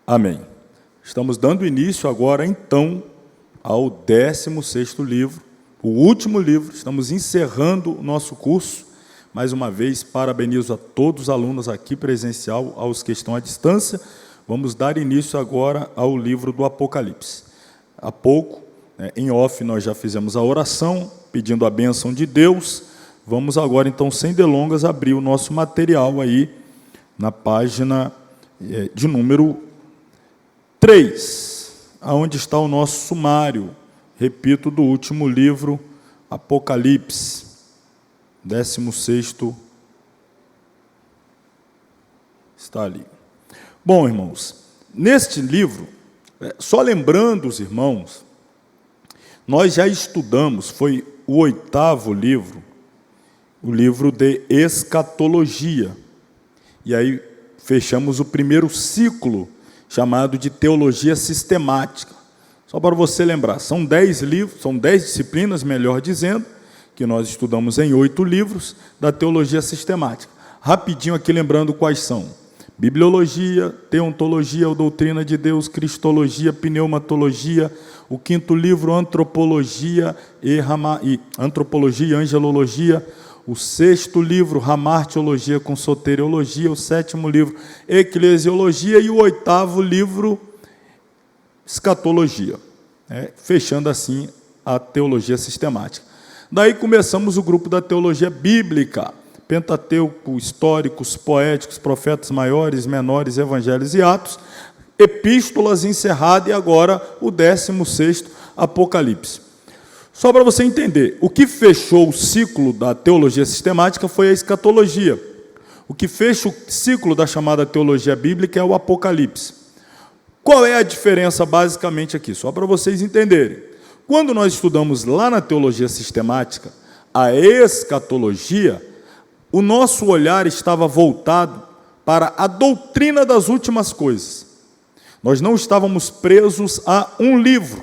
Amém. Estamos dando início agora, então, ao 16º livro, o último livro. Estamos encerrando o nosso curso. Mais uma vez, parabenizo a todos os alunos aqui presencial, aos que estão à distância. Vamos dar início agora ao livro do Apocalipse. Há pouco, em off, nós já fizemos a oração, pedindo a bênção de Deus. Vamos agora, então, sem delongas, abrir o nosso material aí, na página de número 3, onde está o nosso sumário, repito, do último livro, Apocalipse, 16º, está ali. Bom, irmãos, neste livro, só lembrando os irmãos, nós já estudamos, foi o 8º livro, o livro de escatologia, e aí fechamos o primeiro ciclo, chamado de teologia sistemática. Só para você lembrar, são 10 livros, são 10 disciplinas, melhor dizendo, que nós estudamos em 8 livros da teologia sistemática. Rapidinho aqui lembrando quais são: bibliologia, teontologia, ou doutrina de Deus, cristologia, pneumatologia, o 5º livro, antropologia e angelologia, o 6º livro, ramartiologia com soteriologia, o 7º livro, eclesiologia, e o 8º livro, escatologia, fechando assim a teologia sistemática. Daí começamos o grupo da teologia bíblica, Pentateuco, históricos, poéticos, profetas maiores, menores, evangelhos e atos, epístolas encerrada, e agora o 16º, Apocalipse. Só para você entender, o que fechou o ciclo da teologia sistemática foi a escatologia. O que fecha o ciclo da chamada teologia bíblica é o Apocalipse. Qual é a diferença basicamente aqui? Só para vocês entenderem. Quando nós estudamos lá na teologia sistemática a escatologia, o nosso olhar estava voltado para a doutrina das últimas coisas. Nós não estávamos presos a um livro,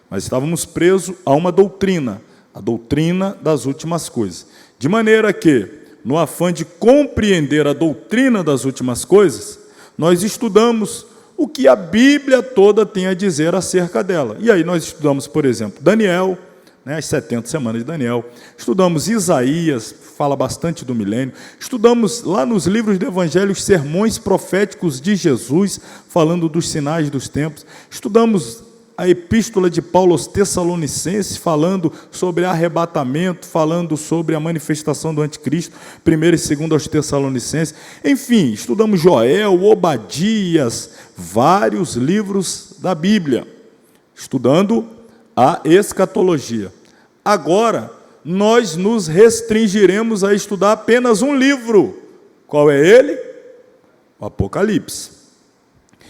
mas estávamos presos a uma doutrina, a doutrina das últimas coisas. De maneira que, no afã de compreender a doutrina das últimas coisas, nós estudamos o que a Bíblia toda tem a dizer acerca dela. E aí nós estudamos, por exemplo, Daniel, as 70 semanas de Daniel, estudamos Isaías, fala bastante do milênio, estudamos lá nos livros do Evangelho os sermões proféticos de Jesus, falando dos sinais dos tempos, estudamos a epístola de Paulo aos Tessalonicenses, falando sobre arrebatamento, falando sobre a manifestação do anticristo, 1º e 2º aos Tessalonicenses. Enfim, estudamos Joel, Obadias, vários livros da Bíblia, estudando a escatologia. Agora, nós nos restringiremos a estudar apenas um livro. Qual é ele? O Apocalipse.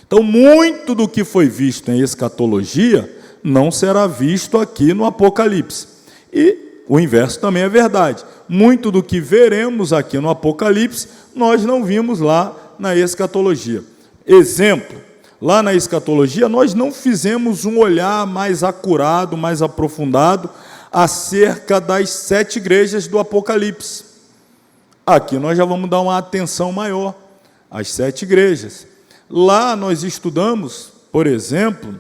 Então, muito do que foi visto em escatologia não será visto aqui no Apocalipse. E o inverso também é verdade. Muito do que veremos aqui no Apocalipse, nós não vimos lá na escatologia. Exemplo, lá na escatologia, nós não fizemos um olhar mais acurado, mais aprofundado, acerca das 7 igrejas do Apocalipse. Aqui nós já vamos dar uma atenção maior às 7 igrejas. Lá nós estudamos, por exemplo,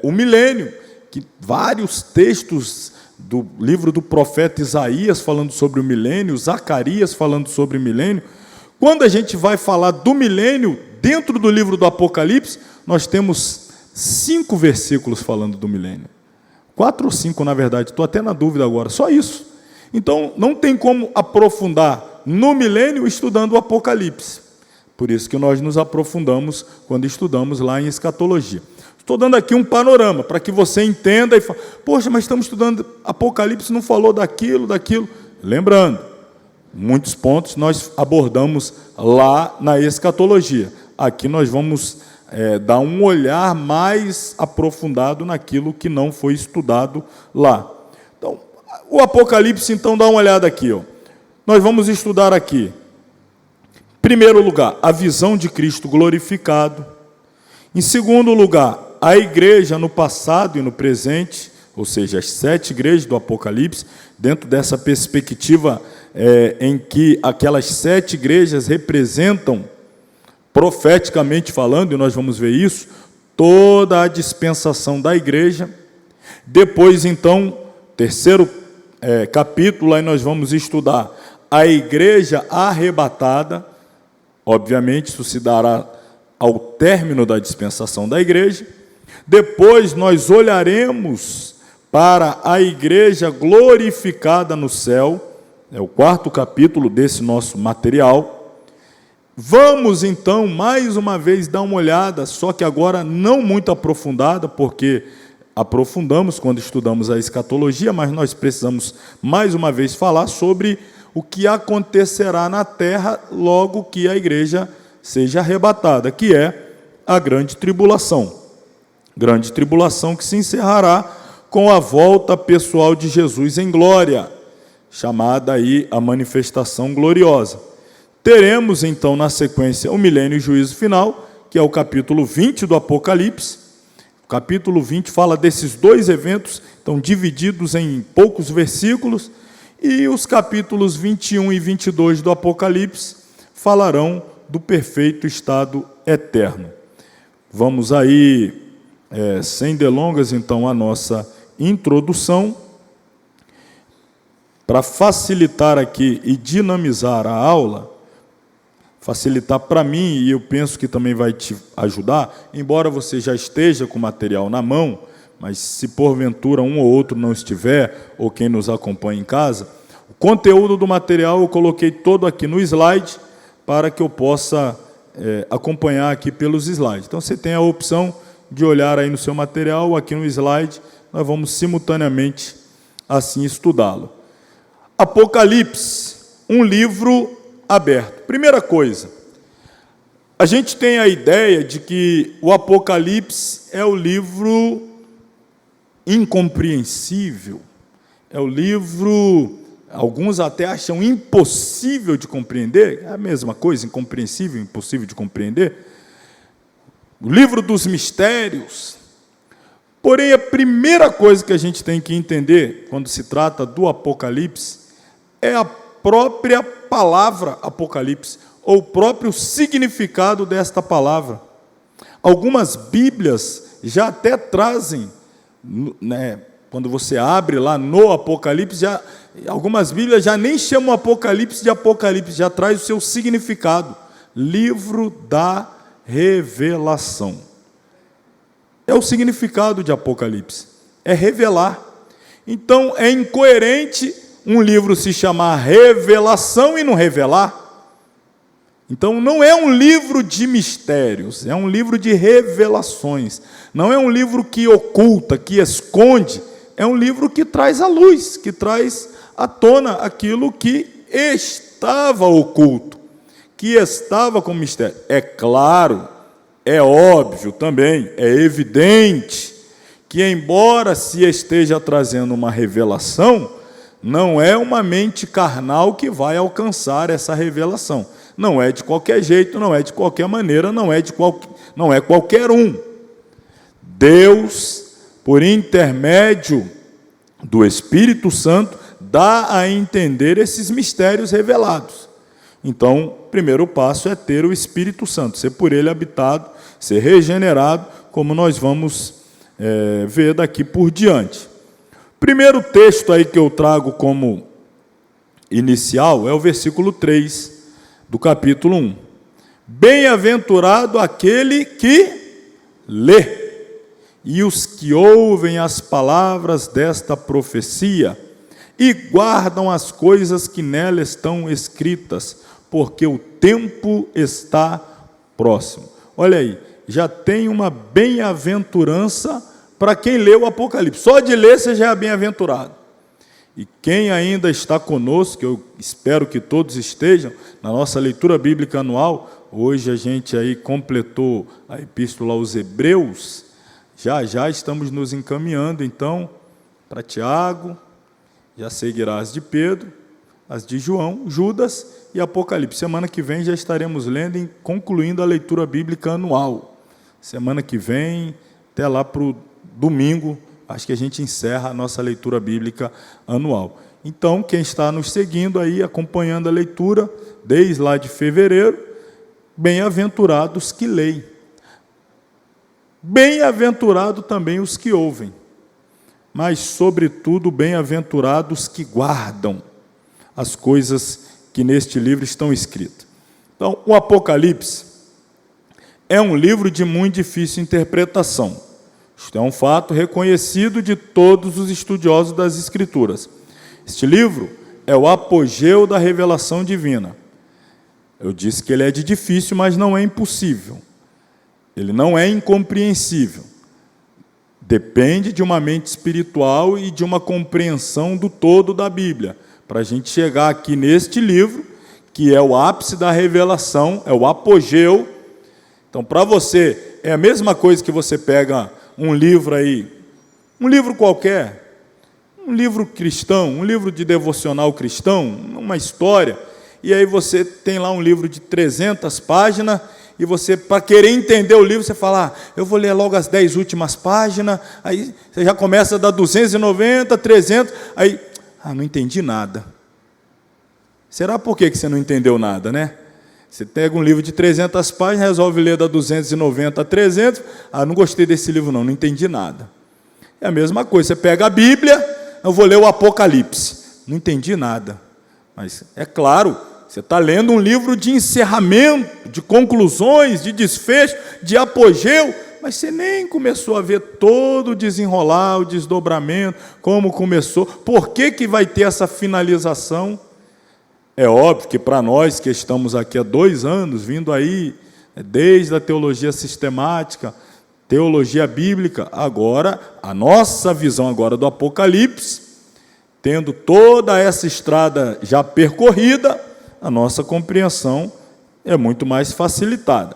o milênio, que vários textos do livro do profeta Isaías falando sobre o milênio, Zacarias falando sobre o milênio. Quando a gente vai falar do milênio, dentro do livro do Apocalipse, nós temos 5 versículos falando do milênio. 4 ou 5, na verdade, estou até na dúvida agora, só isso. Então, não tem como aprofundar no milênio estudando o Apocalipse. Por isso que nós nos aprofundamos quando estudamos lá em escatologia. Estou dando aqui um panorama, para que você entenda e fale, poxa, mas estamos estudando Apocalipse, não falou daquilo. Lembrando, muitos pontos nós abordamos lá na escatologia. Aqui nós vamos dar um olhar mais aprofundado naquilo que não foi estudado lá. Então, o Apocalipse, então, dá uma olhada aqui. Nós vamos estudar aqui. Primeiro lugar, a visão de Cristo glorificado. Em segundo lugar, a igreja no passado e no presente, ou seja, as 7 igrejas do Apocalipse, dentro dessa perspectiva em que aquelas 7 igrejas representam profeticamente falando, e nós vamos ver isso, toda a dispensação da igreja. Depois, então, terceiro capítulo, aí nós vamos estudar a igreja arrebatada. Obviamente, isso se dará ao término da dispensação da igreja. Depois, nós olharemos para a igreja glorificada no céu, é o quarto capítulo desse nosso material. Vamos, então, mais uma vez dar uma olhada, só que agora não muito aprofundada, porque aprofundamos quando estudamos a escatologia, mas nós precisamos, mais uma vez, falar sobre o que acontecerá na terra logo que a igreja seja arrebatada, que é a grande tribulação. Grande tribulação que se encerrará com a volta pessoal de Jesus em glória, chamada aí a manifestação gloriosa. Teremos, então, na sequência, o milênio e juízo final, que é o capítulo 20 do Apocalipse. O capítulo 20 fala desses dois eventos, estão divididos em poucos versículos, e os capítulos 21 e 22 do Apocalipse falarão do perfeito estado eterno. Vamos aí, sem delongas, então, a nossa introdução, para facilitar aqui e dinamizar a aula, facilitar para mim, e eu penso que também vai te ajudar, embora você já esteja com o material na mão, mas se porventura um ou outro não estiver, ou quem nos acompanha em casa, o conteúdo do material eu coloquei todo aqui no slide, para que eu possa acompanhar aqui pelos slides. Então, você tem a opção de olhar aí no seu material, aqui no slide, nós vamos simultaneamente assim estudá-lo. Apocalipse, um livro aberto. Primeira coisa, a gente tem a ideia de que o Apocalipse é o livro incompreensível, é o livro, alguns até acham impossível de compreender, é a mesma coisa, incompreensível, impossível de compreender, o livro dos mistérios. Porém, a primeira coisa que a gente tem que entender, quando se trata do Apocalipse, é a própria palavra Apocalipse, ou o próprio significado desta palavra. Algumas Bíblias já até trazem, quando você abre lá no Apocalipse, algumas Bíblias já nem chamam Apocalipse de Apocalipse, já traz o seu significado, livro da revelação. É o significado de Apocalipse, é revelar. Então, é incoerente um livro se chamar Revelação e não revelar. Então, não é um livro de mistérios, é um livro de revelações. Não é um livro que oculta, que esconde, é um livro que traz à luz, que traz à tona aquilo que estava oculto, que estava como mistério. É claro, é óbvio também, é evidente, que embora se esteja trazendo uma revelação, não é uma mente carnal que vai alcançar essa revelação. Não é de qualquer jeito, não é de qualquer maneira, não é qualquer um. Deus, por intermédio do Espírito Santo, dá a entender esses mistérios revelados. Então, o primeiro passo é ter o Espírito Santo, ser por ele habitado, ser regenerado, como nós vamos ver daqui por diante. Primeiro texto aí que eu trago como inicial é o versículo 3 do capítulo 1. Bem-aventurado aquele que lê, e os que ouvem as palavras desta profecia, e guardam as coisas que nela estão escritas, porque o tempo está próximo. Olha aí, já tem uma bem-aventurança para quem lê o Apocalipse. Só de ler você já é bem-aventurado. E quem ainda está conosco, eu espero que todos estejam, na nossa leitura bíblica anual, hoje a gente aí completou a epístola aos Hebreus, já estamos nos encaminhando, então, para Tiago, já seguirá as de Pedro, as de João, Judas e Apocalipse. Semana que vem já estaremos lendo e concluindo a leitura bíblica anual. Semana que vem, até lá para o domingo, acho que a gente encerra a nossa leitura bíblica anual. Então, quem está nos seguindo aí, acompanhando a leitura, desde lá de fevereiro, bem-aventurados que leem. Bem-aventurado também os que ouvem, mas, sobretudo, bem-aventurados que guardam as coisas que neste livro estão escritas. Então, o Apocalipse é um livro de muito difícil interpretação. Isto é um fato reconhecido de todos os estudiosos das Escrituras. Este livro é o apogeu da revelação divina. Eu disse que ele é de difícil, mas não é impossível. Ele não é incompreensível. Depende de uma mente espiritual e de uma compreensão do todo da Bíblia, para a gente chegar aqui neste livro, que é o ápice da revelação, é o apogeu. Então, para você, é a mesma coisa que você pega um livro aí, um livro qualquer, um livro cristão, um livro de devocional cristão, uma história, e aí você tem lá um livro de 300 páginas, e você, para querer entender o livro, você fala, eu vou ler logo as 10 últimas páginas, aí você já começa a dar 290, 300, aí, não entendi nada. Será por que você não entendeu nada, né? Você pega um livro de 300 páginas, resolve ler da 290 a 300, não gostei desse livro não entendi nada. É a mesma coisa, você pega a Bíblia, eu vou ler o Apocalipse, não entendi nada. Mas, é claro, você está lendo um livro de encerramento, de conclusões, de desfecho, de apogeu, mas você nem começou a ver todo o desenrolar, o desdobramento, como começou, por que vai ter essa finalização. É óbvio que para nós que estamos aqui há 2 anos, vindo aí, desde a teologia sistemática, teologia bíblica, agora, a nossa visão agora do Apocalipse, tendo toda essa estrada já percorrida, a nossa compreensão é muito mais facilitada.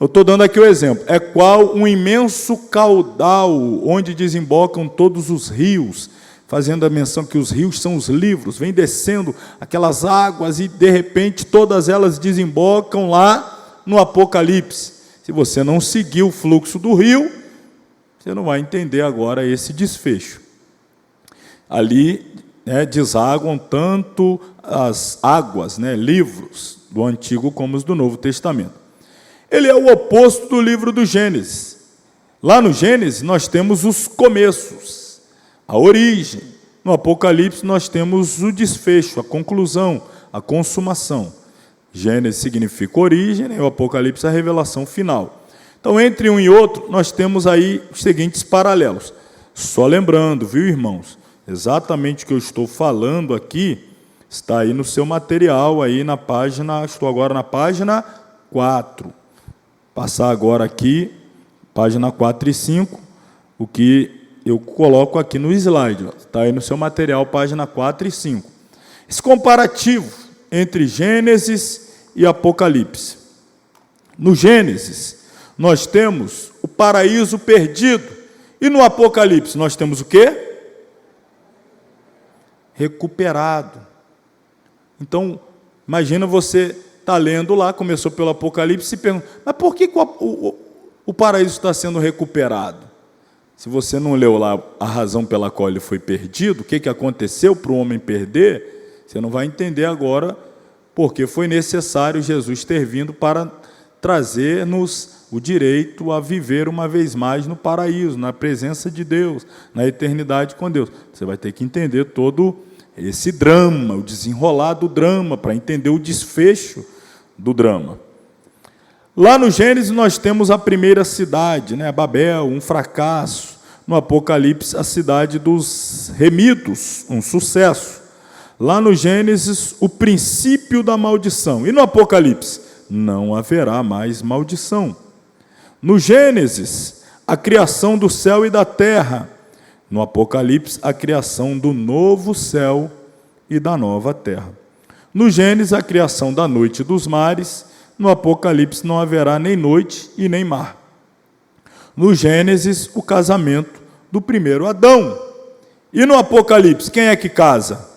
Eu estou dando aqui o exemplo. É qual um imenso caudal onde desembocam todos os rios, fazendo a menção que os rios são os livros, vem descendo aquelas águas e, de repente, todas elas desembocam lá no Apocalipse. Se você não seguir o fluxo do rio, você não vai entender agora esse desfecho. Ali desaguam tanto as águas, livros do Antigo como os do Novo Testamento. Ele é o oposto do livro do Gênesis. Lá no Gênesis nós temos os começos, a origem. No Apocalipse nós temos o desfecho, a conclusão, a consumação. Gênesis significa origem, e o Apocalipse a revelação final. Então, entre um e outro, nós temos aí os seguintes paralelos. Só lembrando, viu, irmãos? Exatamente o que eu estou falando aqui está aí no seu material, aí na página, estou agora na página 4. Passar agora aqui, página 4 e 5, o que eu coloco aqui no slide, está aí no seu material, página 4 e 5. Esse comparativo entre Gênesis e Apocalipse. No Gênesis, nós temos o paraíso perdido, e no Apocalipse nós temos o quê? Recuperado. Então, imagina você está lendo lá, começou pelo Apocalipse, e pergunta, mas por que o paraíso está sendo recuperado? Se você não leu lá a razão pela qual ele foi perdido, o que aconteceu para o homem perder, você não vai entender agora porque foi necessário Jesus ter vindo para trazer-nos o direito a viver uma vez mais no paraíso, na presença de Deus, na eternidade com Deus. Você vai ter que entender todo esse drama, o desenrolar do drama, para entender o desfecho do drama. Lá no Gênesis nós temos a primeira cidade, Babel, um fracasso. No Apocalipse, a cidade dos remidos, um sucesso. Lá no Gênesis, o princípio da maldição. E no Apocalipse, não haverá mais maldição. No Gênesis, a criação do céu e da terra. No Apocalipse, a criação do novo céu e da nova terra. No Gênesis, a criação da noite e dos mares. No Apocalipse, não haverá nem noite e nem mar. No Gênesis, o casamento do primeiro Adão. E no Apocalipse, quem é que casa?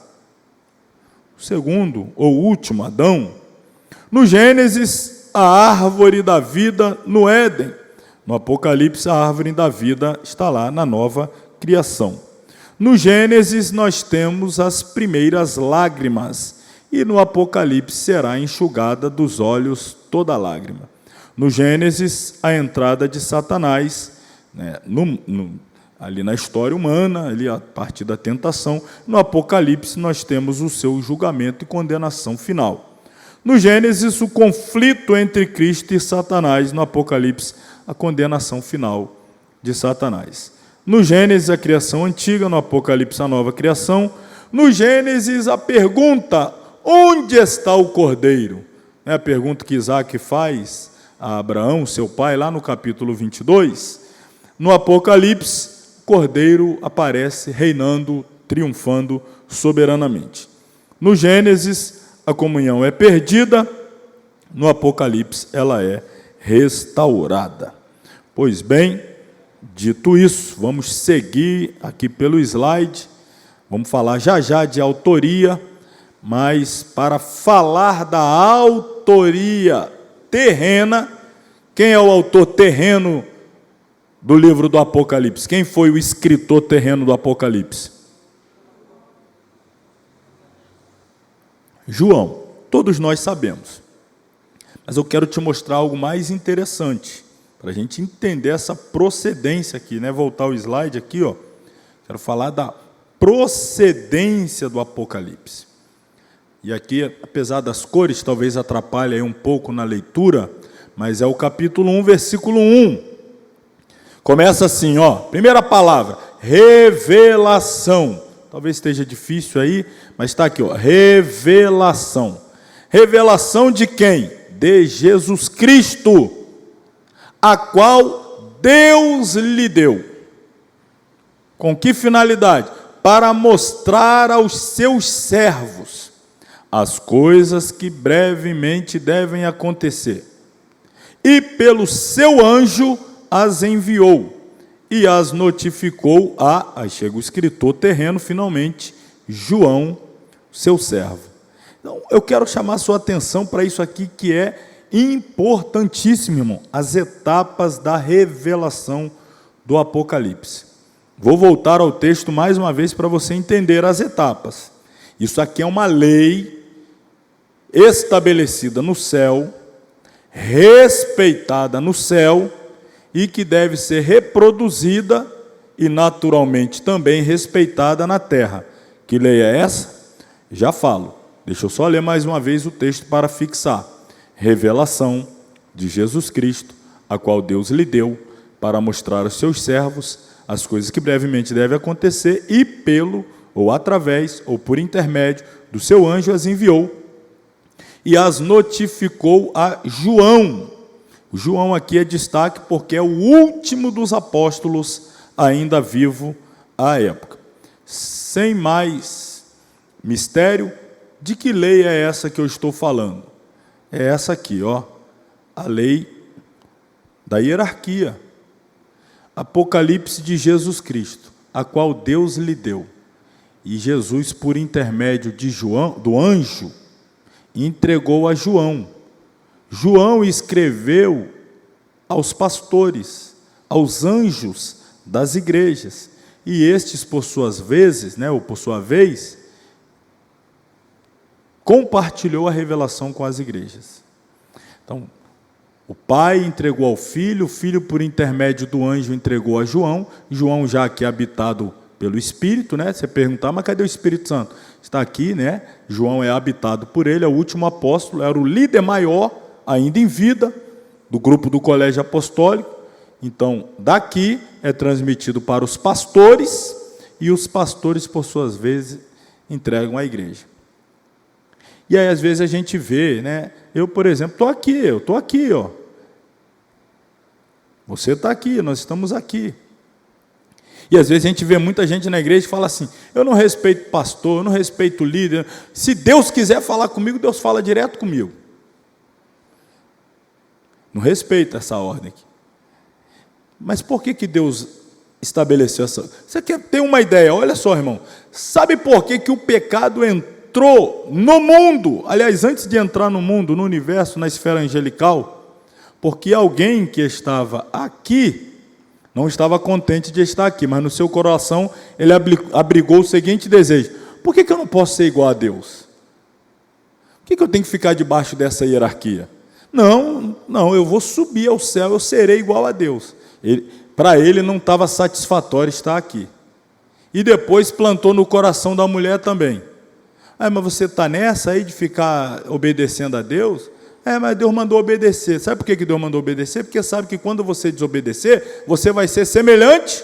O segundo ou último Adão. No Gênesis, a árvore da vida no Éden. No Apocalipse, a árvore da vida está lá na nova criação. No Gênesis, nós temos as primeiras lágrimas. e no Apocalipse será enxugada dos olhos toda lágrima. No Gênesis, a entrada de Satanás, né, ali na história humana, ali a partir da tentação. No Apocalipse, nós temos o seu julgamento e condenação final. No Gênesis, o conflito entre Cristo e Satanás. No Apocalipse, a condenação final de Satanás. No Gênesis, a criação antiga. No Apocalipse, a nova criação. No Gênesis, a pergunta: onde está o Cordeiro? É a pergunta que Isaac faz a Abraão, seu pai, lá no capítulo 22. No Apocalipse, o Cordeiro aparece reinando, triunfando soberanamente. No Gênesis, a comunhão é perdida. No Apocalipse, ela é restaurada. Pois bem, dito isso, vamos seguir aqui pelo slide. Vamos falar já de autoria, mas para falar da autoria terrena, quem é o autor terreno do livro do Apocalipse? Quem foi o escritor terreno do Apocalipse? João. Todos nós sabemos. Mas eu quero te mostrar algo mais interessante, para a gente entender essa procedência aqui, né? Voltar o slide aqui, ó. Quero falar da procedência do Apocalipse. E aqui, apesar das cores, talvez atrapalhe aí um pouco na leitura, mas é o capítulo 1, versículo 1. Começa assim, ó, primeira palavra, revelação. Talvez esteja difícil aí, mas está aqui, ó, revelação. Revelação de quem? De Jesus Cristo, a qual Deus lhe deu. Com que finalidade? Para mostrar aos seus servos as coisas que brevemente devem acontecer. E pelo seu anjo as enviou e as notificou aí chega o escritor terreno, finalmente, João, seu servo. Então, eu quero chamar a sua atenção para isso aqui que é importantíssimo, irmão, as etapas da revelação do Apocalipse. Vou voltar ao texto mais uma vez para você entender as etapas. Isso aqui é uma lei estabelecida no céu, respeitada no céu e que deve ser reproduzida e naturalmente também respeitada na terra. Que lei é essa? Já falo. Deixa eu só ler mais uma vez o texto para fixar. Revelação de Jesus Cristo, a qual Deus lhe deu para mostrar aos seus servos as coisas que brevemente devem acontecer e pelo, ou através, ou por intermédio do seu anjo as enviou e as notificou a João. O João aqui é destaque porque é o último dos apóstolos ainda vivo à época. Sem mais mistério, de que lei é essa que eu estou falando? É essa aqui, ó, a lei da hierarquia. Apocalipse de Jesus Cristo, a qual Deus lhe deu. E Jesus, por intermédio de João, do anjo, entregou a João. João escreveu aos pastores, aos anjos das igrejas. E estes, por suas vezes, né, ou por sua vez, compartilhou a revelação com as igrejas. Então, o Pai entregou ao Filho, o Filho, por intermédio do anjo, entregou a João. João, já que é habitado pelo Espírito, né? Você perguntar, mas cadê o Espírito Santo? Está aqui, né? João é habitado por ele, é o último apóstolo, era o líder maior, ainda em vida, do grupo do colégio apostólico. Então, daqui é transmitido para os pastores, e os pastores, por suas vezes, entregam à igreja. E aí, às vezes, a gente vê, né? Eu, por exemplo, estou aqui, ó. Você está aqui, nós estamos aqui. E às vezes a gente vê muita gente na igreja e fala assim, eu não respeito pastor, eu não respeito líder. Se Deus quiser falar comigo, Deus fala direto comigo. Não respeita essa ordem aqui. Mas por que Deus estabeleceu essa? Você quer ter uma ideia? Olha só, irmão. Sabe por que o pecado entrou no mundo? Aliás, antes de entrar no mundo, no universo, na esfera angelical, porque alguém que estava aqui não estava contente de estar aqui, mas no seu coração ele abrigou o seguinte desejo: por que eu não posso ser igual a Deus? que eu tenho que ficar debaixo dessa hierarquia? Não, eu vou subir ao céu, eu serei igual a Deus. Para ele não estava satisfatório estar aqui. E depois plantou no coração da mulher também. Mas você está nessa aí de ficar obedecendo a Deus? Mas Deus mandou obedecer. Sabe por que Deus mandou obedecer? Porque sabe que quando você desobedecer, você vai ser semelhante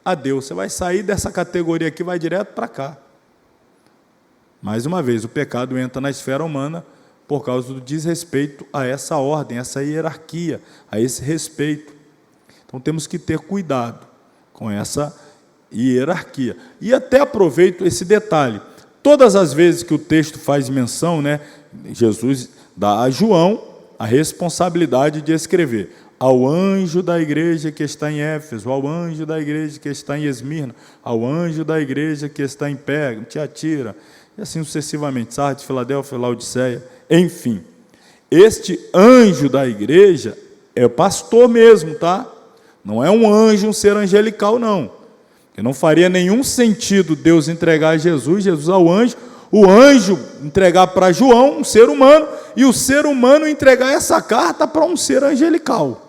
a Deus. Você vai sair dessa categoria aqui e vai direto para cá. Mais uma vez, o pecado entra na esfera humana por causa do desrespeito a essa ordem, a essa hierarquia, a esse respeito. Então temos que ter cuidado com essa hierarquia. E até aproveito esse detalhe. Todas as vezes que o texto faz menção, Jesus dá a João a responsabilidade de escrever ao anjo da igreja que está em Éfeso, ao anjo da igreja que está em Esmirna, ao anjo da igreja que está em Pérgamo, Tiatira, e assim sucessivamente, Sardes, Filadélfia, Laodiceia, enfim. Este anjo da igreja é pastor mesmo, tá? Não é um anjo, um ser angelical, não. Porque não faria nenhum sentido Deus entregar Jesus ao anjo, o anjo entregar para João, um ser humano, e o ser humano entregar essa carta para um ser angelical.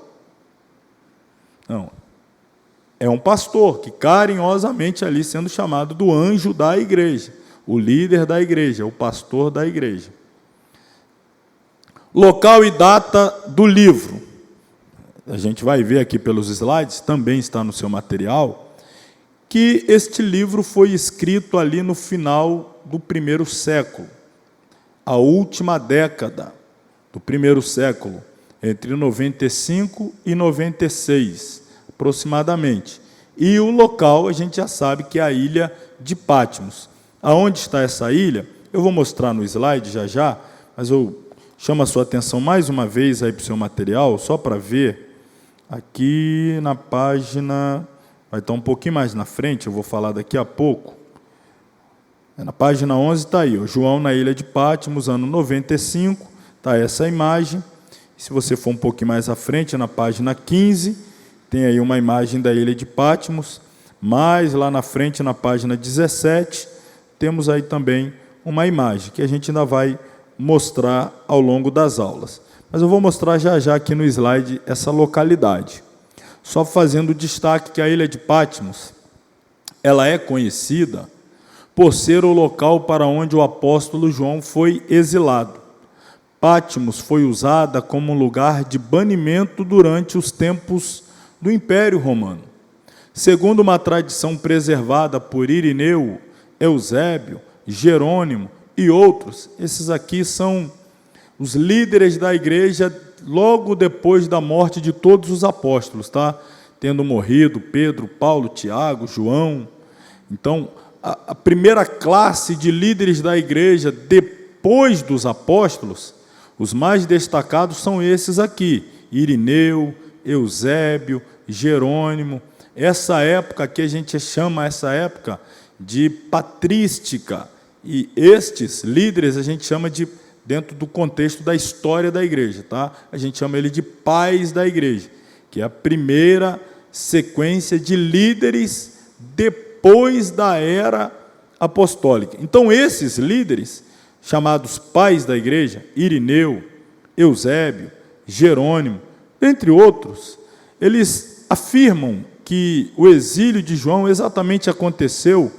Não. É um pastor que carinhosamente ali sendo chamado do anjo da igreja, o líder da igreja, o pastor da igreja. Local e data do livro. A gente vai ver aqui pelos slides, também está no seu material, que este livro foi escrito ali no final do primeiro século, a última década do primeiro século, entre 95 e 96, aproximadamente. E o local, a gente já sabe que é a ilha de Patmos. Aonde está essa ilha? Eu vou mostrar no slide já, mas eu chamo a sua atenção mais uma vez aí para o seu material, só para ver, aqui na página, vai estar um pouquinho mais na frente, eu vou falar daqui a pouco. Na página 11 está aí, João na ilha de Patmos, ano 95, está essa imagem. Se você for um pouquinho mais à frente, na página 15, tem aí uma imagem da ilha de Patmos, mais lá na frente, na página 17, temos aí também uma imagem, que a gente ainda vai mostrar ao longo das aulas. Mas eu vou mostrar já aqui no slide essa localidade. Só fazendo destaque que a ilha de Patmos, ela é conhecida por ser o local para onde o apóstolo João foi exilado. Patmos foi usada como um lugar de banimento durante os tempos do Império Romano. Segundo uma tradição preservada por Irineu, Eusébio, Jerônimo e outros, esses aqui são os líderes da igreja logo depois da morte de todos os apóstolos, tá? Tendo morrido Pedro, Paulo, Tiago, João. Então, a primeira classe de líderes da igreja depois dos apóstolos, os mais destacados são esses aqui: Irineu, Eusébio, Jerônimo. Essa época que a gente chama essa época de patrística, e estes líderes a gente chama de, dentro do contexto da história da igreja, tá? A gente chama ele de pais da igreja, que é a primeira sequência de líderes depois da era apostólica. Então esses líderes, chamados pais da igreja, Irineu, Eusébio, Jerônimo, entre outros, eles afirmam que o exílio de João exatamente aconteceu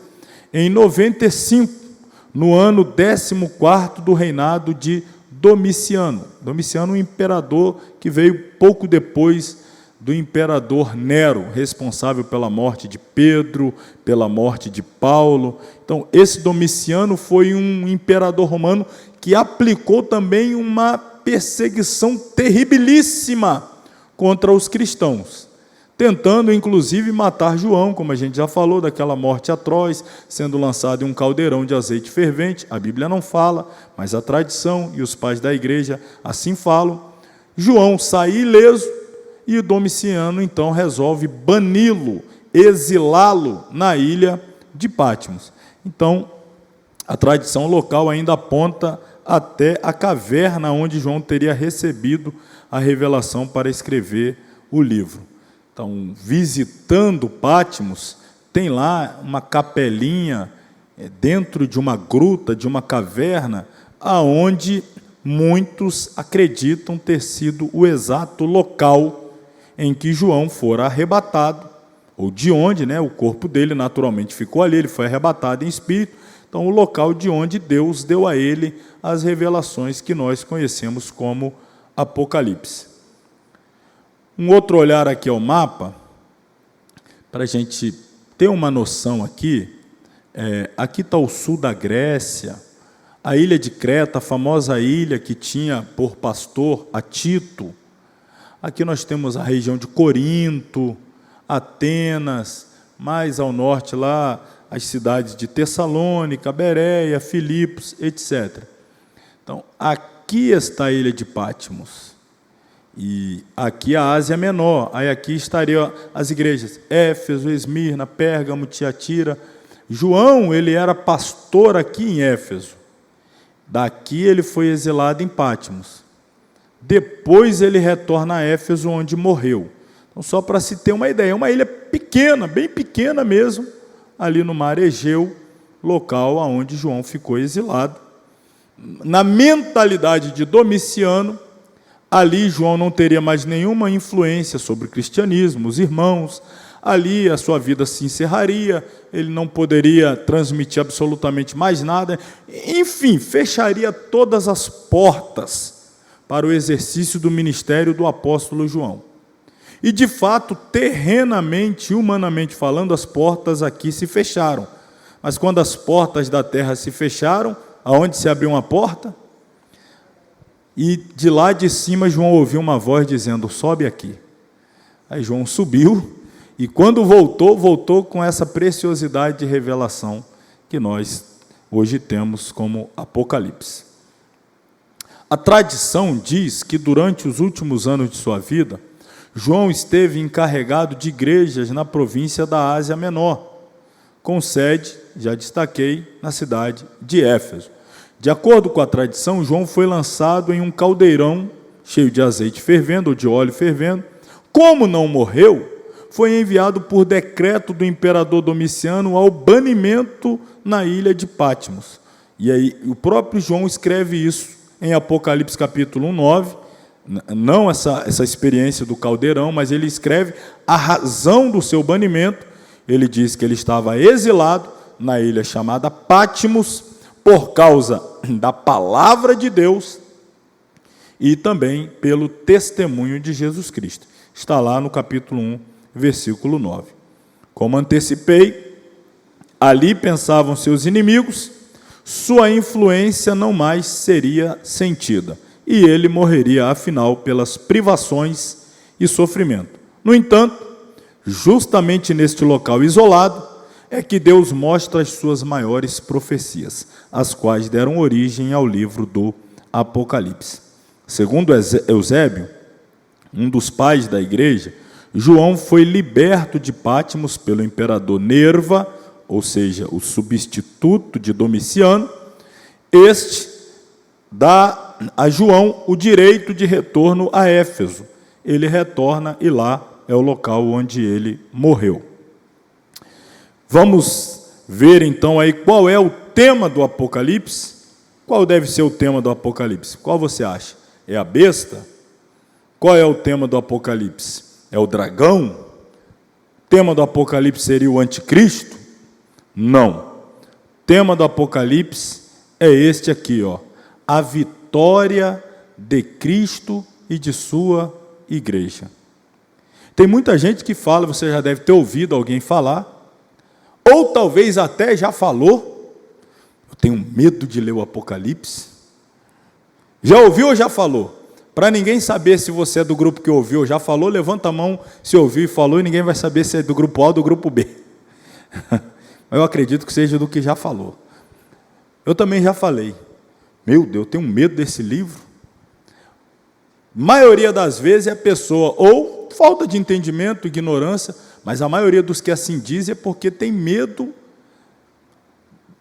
em 95, no ano 14º do reinado de Domiciano. Domiciano, um imperador que veio pouco depois do imperador Nero, responsável pela morte de Pedro, pela morte de Paulo. Então, esse Domiciano foi um imperador romano que aplicou também uma perseguição terribilíssima contra os cristãos, tentando, inclusive, matar João, como a gente já falou, daquela morte atroz, sendo lançado em um caldeirão de azeite fervente. A Bíblia não fala, mas a tradição e os pais da igreja assim falam. João sai ileso, e o Domiciano, então, resolve bani-lo, exilá-lo na ilha de Patmos. Então, a tradição local ainda aponta até a caverna onde João teria recebido a revelação para escrever o livro. Então, visitando Patmos, tem lá uma capelinha dentro de uma gruta, de uma caverna, aonde muitos acreditam ter sido o exato local em que João fora arrebatado, ou de onde, o corpo dele naturalmente ficou ali, ele foi arrebatado em espírito, então o local de onde Deus deu a ele as revelações que nós conhecemos como Apocalipse. Um outro olhar aqui ao mapa, para a gente ter uma noção aqui, aqui está o sul da Grécia, a ilha de Creta, a famosa ilha que tinha por pastor a Tito. Aqui nós temos a região de Corinto, Atenas, mais ao norte lá, as cidades de Tessalônica, Bereia, Filipos, etc. Então, aqui está a ilha de Patmos. E aqui a Ásia Menor. Aí aqui estariam as igrejas Éfeso, Esmirna, Pérgamo, Tiatira. João, ele era pastor aqui em Éfeso. Daqui ele foi exilado em Patmos. Depois ele retorna a Éfeso, onde morreu. Então, só para se ter uma ideia, uma ilha pequena, bem pequena mesmo, ali no mar Egeu, local onde João ficou exilado. Na mentalidade de Domiciano, ali João não teria mais nenhuma influência sobre o cristianismo, os irmãos. Ali a sua vida se encerraria, ele não poderia transmitir absolutamente mais nada. Enfim, fecharia todas as portas para o exercício do ministério do apóstolo João. E, de fato, terrenamente, humanamente falando, as portas aqui se fecharam. Mas quando as portas da terra se fecharam, aonde se abriu uma porta? E de lá de cima João ouviu uma voz dizendo: sobe aqui. Aí João subiu, e quando voltou com essa preciosidade de revelação que nós hoje temos como Apocalipse. A tradição diz que durante os últimos anos de sua vida, João esteve encarregado de igrejas na província da Ásia Menor, com sede, já destaquei, na cidade de Éfeso. De acordo com a tradição, João foi lançado em um caldeirão cheio de azeite fervendo, ou de óleo fervendo. Como não morreu, foi enviado por decreto do imperador Domiciano ao banimento na ilha de Patmos. E aí o próprio João escreve isso em Apocalipse capítulo 9, não essa experiência do caldeirão, mas ele escreve a razão do seu banimento. Ele diz que ele estava exilado na ilha chamada Patmos por causa da palavra de Deus e também pelo testemunho de Jesus Cristo. Está lá no capítulo 1, versículo 9. Como antecipei, ali pensavam seus inimigos, sua influência não mais seria sentida, e ele morreria, afinal, pelas privações e sofrimento. No entanto, justamente neste local isolado, é que Deus mostra as suas maiores profecias, as quais deram origem ao livro do Apocalipse. Segundo Eusébio, um dos pais da igreja, João foi liberto de Patmos pelo imperador Nerva, ou seja, o substituto de Domiciano. Este dá a João o direito de retorno a Éfeso. Ele retorna e lá é o local onde ele morreu. Vamos ver então aí qual é o tema do Apocalipse. Qual deve ser o tema do Apocalipse? Qual você acha? É a besta? Qual é o tema do Apocalipse? É o dragão? O tema do Apocalipse seria o anticristo? Não. O tema do Apocalipse é este aqui, a vitória de Cristo e de sua igreja. Tem muita gente que fala, você já deve ter ouvido alguém falar, ou talvez até já falou: eu tenho medo de ler o Apocalipse. Já ouviu ou já falou? Para ninguém saber se você é do grupo que ouviu ou já falou, levanta a mão se ouviu e falou, e ninguém vai saber se é do grupo A ou do grupo B. Eu acredito que seja do que já falou. Eu também já falei. Meu Deus, eu tenho medo desse livro. Maioria das vezes é a pessoa ou falta de entendimento, ignorância, mas a maioria dos que assim dizem é porque tem medo,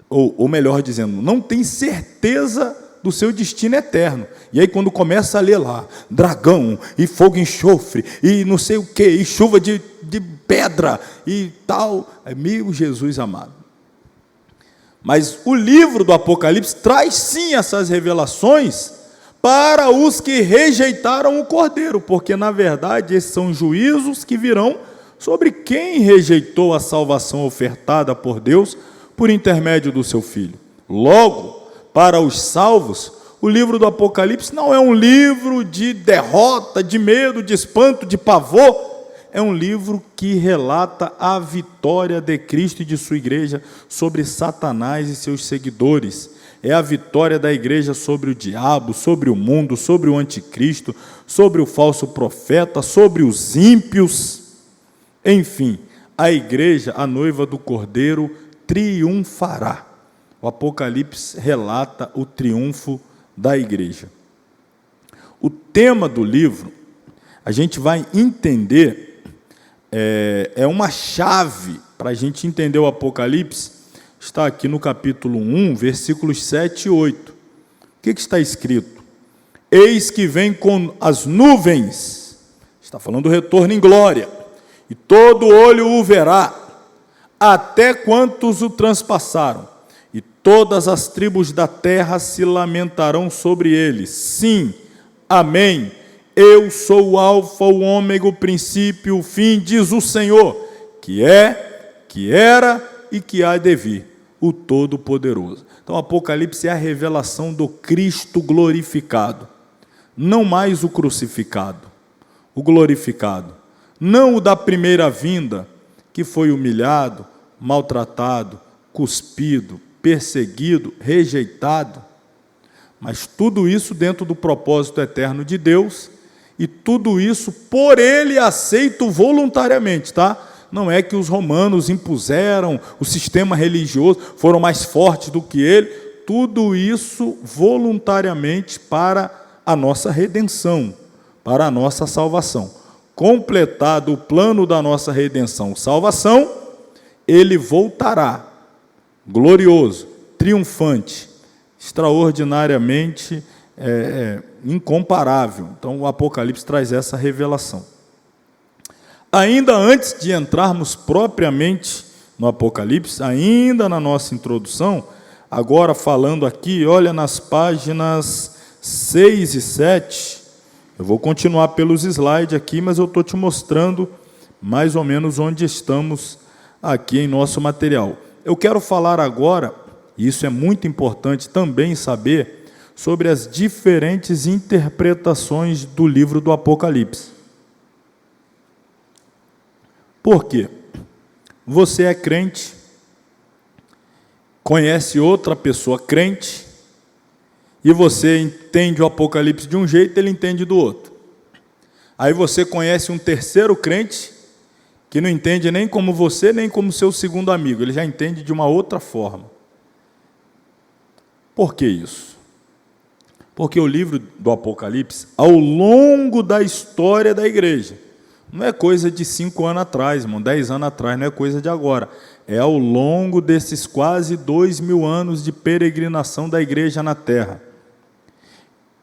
ou melhor dizendo, não tem certeza do seu destino eterno. E aí quando começa a ler lá, dragão, e fogo e enxofre, e não sei o que, e chuva de pedra, e tal, meu Jesus amado. Mas o livro do Apocalipse traz sim essas revelações para os que rejeitaram o Cordeiro, porque na verdade esses são juízos que virão sobre quem rejeitou a salvação ofertada por Deus por intermédio do seu Filho. Logo, para os salvos, o livro do Apocalipse não é um livro de derrota, de medo, de espanto, de pavor. É um livro que relata a vitória de Cristo e de sua igreja sobre Satanás e seus seguidores. É a vitória da igreja sobre o diabo, sobre o mundo, sobre o anticristo, sobre o falso profeta, sobre os ímpios. Enfim, a igreja, a noiva do Cordeiro, triunfará. O Apocalipse relata o triunfo da igreja. O tema do livro, a gente vai entender, é uma chave para a gente entender o Apocalipse, está aqui no capítulo 1, versículos 7 e 8. O que está escrito? Eis que vem com as nuvens, está falando do retorno em glória, e todo olho o verá, até quantos o transpassaram, e todas as tribos da terra se lamentarão sobre ele. Sim, amém. Eu sou o alfa, o ômega, o princípio, o fim, diz o Senhor, que é, que era e que há de vir, o Todo-Poderoso. Então, o Apocalipse é a revelação do Cristo glorificado, não mais o crucificado, o glorificado, não o da primeira vinda, que foi humilhado, maltratado, cuspido, perseguido, rejeitado, mas tudo isso dentro do propósito eterno de Deus, e tudo isso por ele aceito voluntariamente, tá? Não é que os romanos impuseram, o sistema religioso, foram mais fortes do que ele, tudo isso voluntariamente para a nossa redenção, para a nossa salvação. Completado o plano da nossa redenção, salvação, ele voltará, glorioso, triunfante, extraordinariamente incomparável. Então o Apocalipse traz essa revelação. Ainda antes de entrarmos propriamente no Apocalipse, ainda na nossa introdução, agora falando aqui, olha nas páginas 6 e 7, eu vou continuar pelos slides aqui, mas eu estou te mostrando mais ou menos onde estamos aqui em nosso material. Eu quero falar agora, e isso é muito importante também saber, sobre as diferentes interpretações do livro do Apocalipse. Por quê? Você é crente, conhece outra pessoa crente, e você entende o Apocalipse de um jeito, ele entende do outro. Aí você conhece um terceiro crente, que não entende nem como você, nem como seu segundo amigo, ele já entende de uma outra forma. Por que isso? Porque o livro do Apocalipse, ao longo da história da igreja, não é coisa de 5 anos atrás, irmão, 10 anos atrás, não é coisa de agora, é ao longo desses quase 2000 anos de peregrinação da igreja na terra.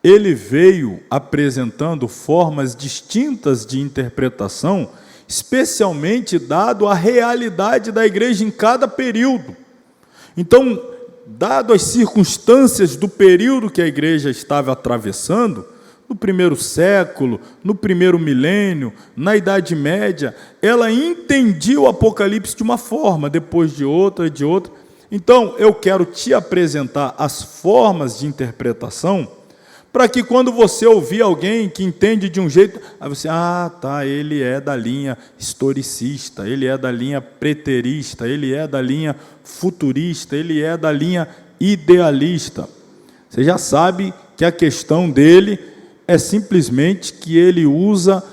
Ele veio apresentando formas distintas de interpretação, especialmente dado a realidade da igreja em cada período. Então, dado as circunstâncias do período que a igreja estava atravessando, no primeiro século, no primeiro milênio, na Idade Média, ela entendia o Apocalipse de uma forma, depois de outra, de outra. Então, eu quero te apresentar as formas de interpretação, para que quando você ouvir alguém que entende de um jeito, aí você, ele é da linha historicista, ele é da linha preterista, ele é da linha futurista, ele é da linha idealista. Você já sabe que a questão dele é simplesmente que ele usa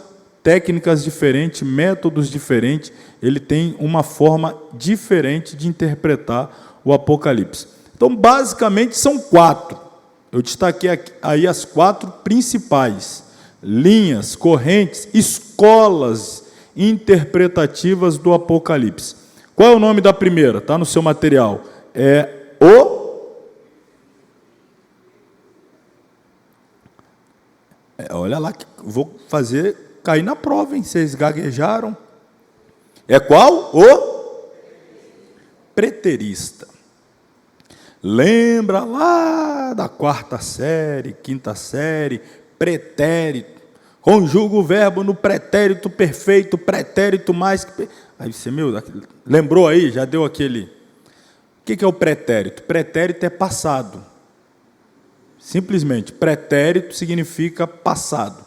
técnicas diferentes, métodos diferentes, ele tem uma forma diferente de interpretar o Apocalipse. Então, basicamente, são 4. Eu destaquei aí as 4 principais linhas, correntes, escolas interpretativas do Apocalipse. Qual é o nome da primeira? Está no seu material. Olha lá, que vou fazer cair na prova, hein? Vocês gaguejaram. É qual? O preterista. Lembra lá da 4ª série, 5ª série, pretérito. Conjuga o verbo no pretérito perfeito, pretérito mais que... Aí você, lembrou aí? Já deu aquele... O que é o pretérito? Pretérito é passado. Simplesmente, pretérito significa passado.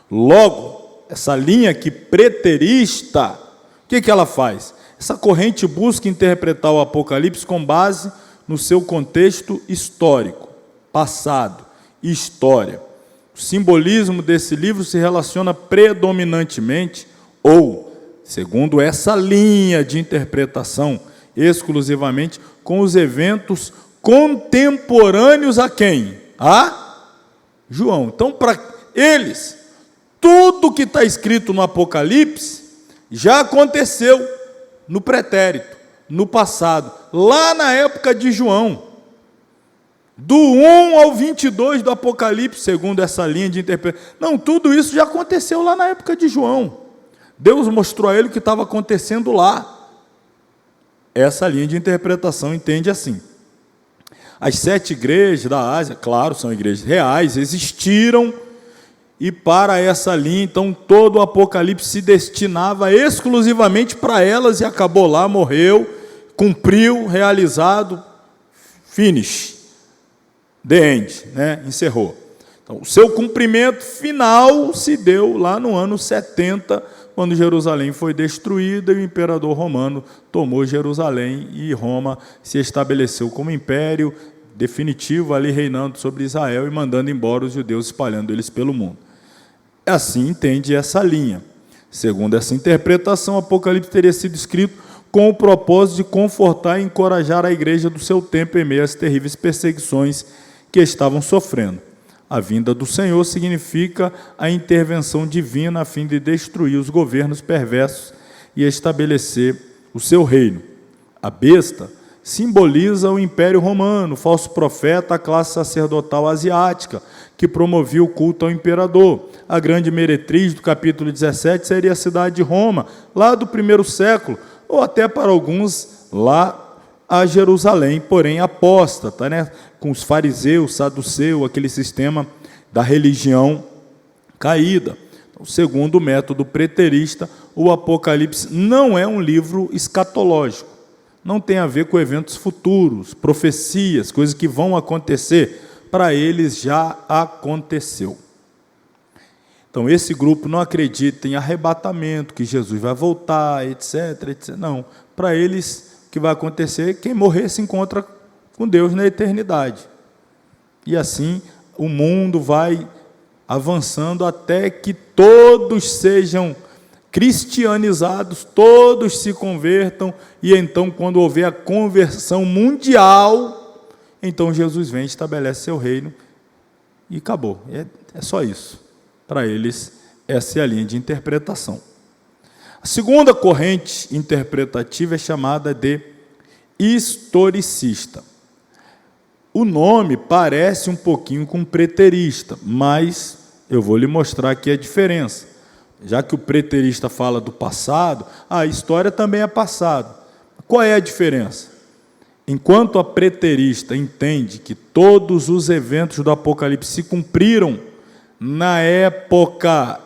Logo, essa linha aqui, preterista, o que ela faz? Essa corrente busca interpretar o Apocalipse com base no seu contexto histórico, passado, história. O simbolismo desse livro se relaciona predominantemente, ou, segundo essa linha de interpretação, exclusivamente com os eventos contemporâneos a quem? A João. Então, para eles, tudo que está escrito no Apocalipse já aconteceu no pretérito, no passado, lá na época de João. Do 1 ao 22 do Apocalipse, segundo essa linha de interpretação. Não, tudo isso já aconteceu lá na época de João. Deus mostrou a ele o que estava acontecendo lá. Essa linha de interpretação entende assim. As 7 igrejas da Ásia, claro, são igrejas reais, existiram, e para essa linha, então, todo o Apocalipse se destinava exclusivamente para elas, e acabou lá, morreu, cumpriu, realizado, finish. The end, né? Encerrou. Então, o seu cumprimento final se deu lá no ano 70, quando Jerusalém foi destruída e o imperador romano tomou Jerusalém e Roma se estabeleceu como império definitivo ali, reinando sobre Israel e mandando embora os judeus, espalhando eles pelo mundo. Assim entende essa linha. Segundo essa interpretação, o Apocalipse teria sido escrito com o propósito de confortar e encorajar a igreja do seu tempo em meio às terríveis perseguições que estavam sofrendo. A vinda do Senhor significa a intervenção divina a fim de destruir os governos perversos e estabelecer o seu reino. A besta simboliza o Império Romano, o falso profeta, a classe sacerdotal asiática, que promovia o culto ao imperador. A grande meretriz do capítulo 17 seria a cidade de Roma, lá do 1º século, ou até para alguns lá a Jerusalém, porém apóstata, né? Com os fariseus, saduceus, aquele sistema da religião caída. Então, segundo o método preterista, o Apocalipse não é um livro escatológico, não tem a ver com eventos futuros, profecias, coisas que vão acontecer, para eles já aconteceu. Então, esse grupo não acredita em arrebatamento, que Jesus vai voltar, etc, etc. Não, para eles o que vai acontecer, quem morrer se encontra com Deus na eternidade. E assim o mundo vai avançando até que todos sejam cristianizados, todos se convertam, e então, quando houver a conversão mundial, então Jesus vem e estabelece seu reino, e acabou. É só isso. Para eles, essa é a linha de interpretação. A segunda corrente interpretativa é chamada de historicista. O nome parece um pouquinho com preterista, mas eu vou lhe mostrar aqui a diferença. Já que o preterista fala do passado, a história também é passado. Qual é a diferença? Enquanto a preterista entende que todos os eventos do Apocalipse se cumpriram na época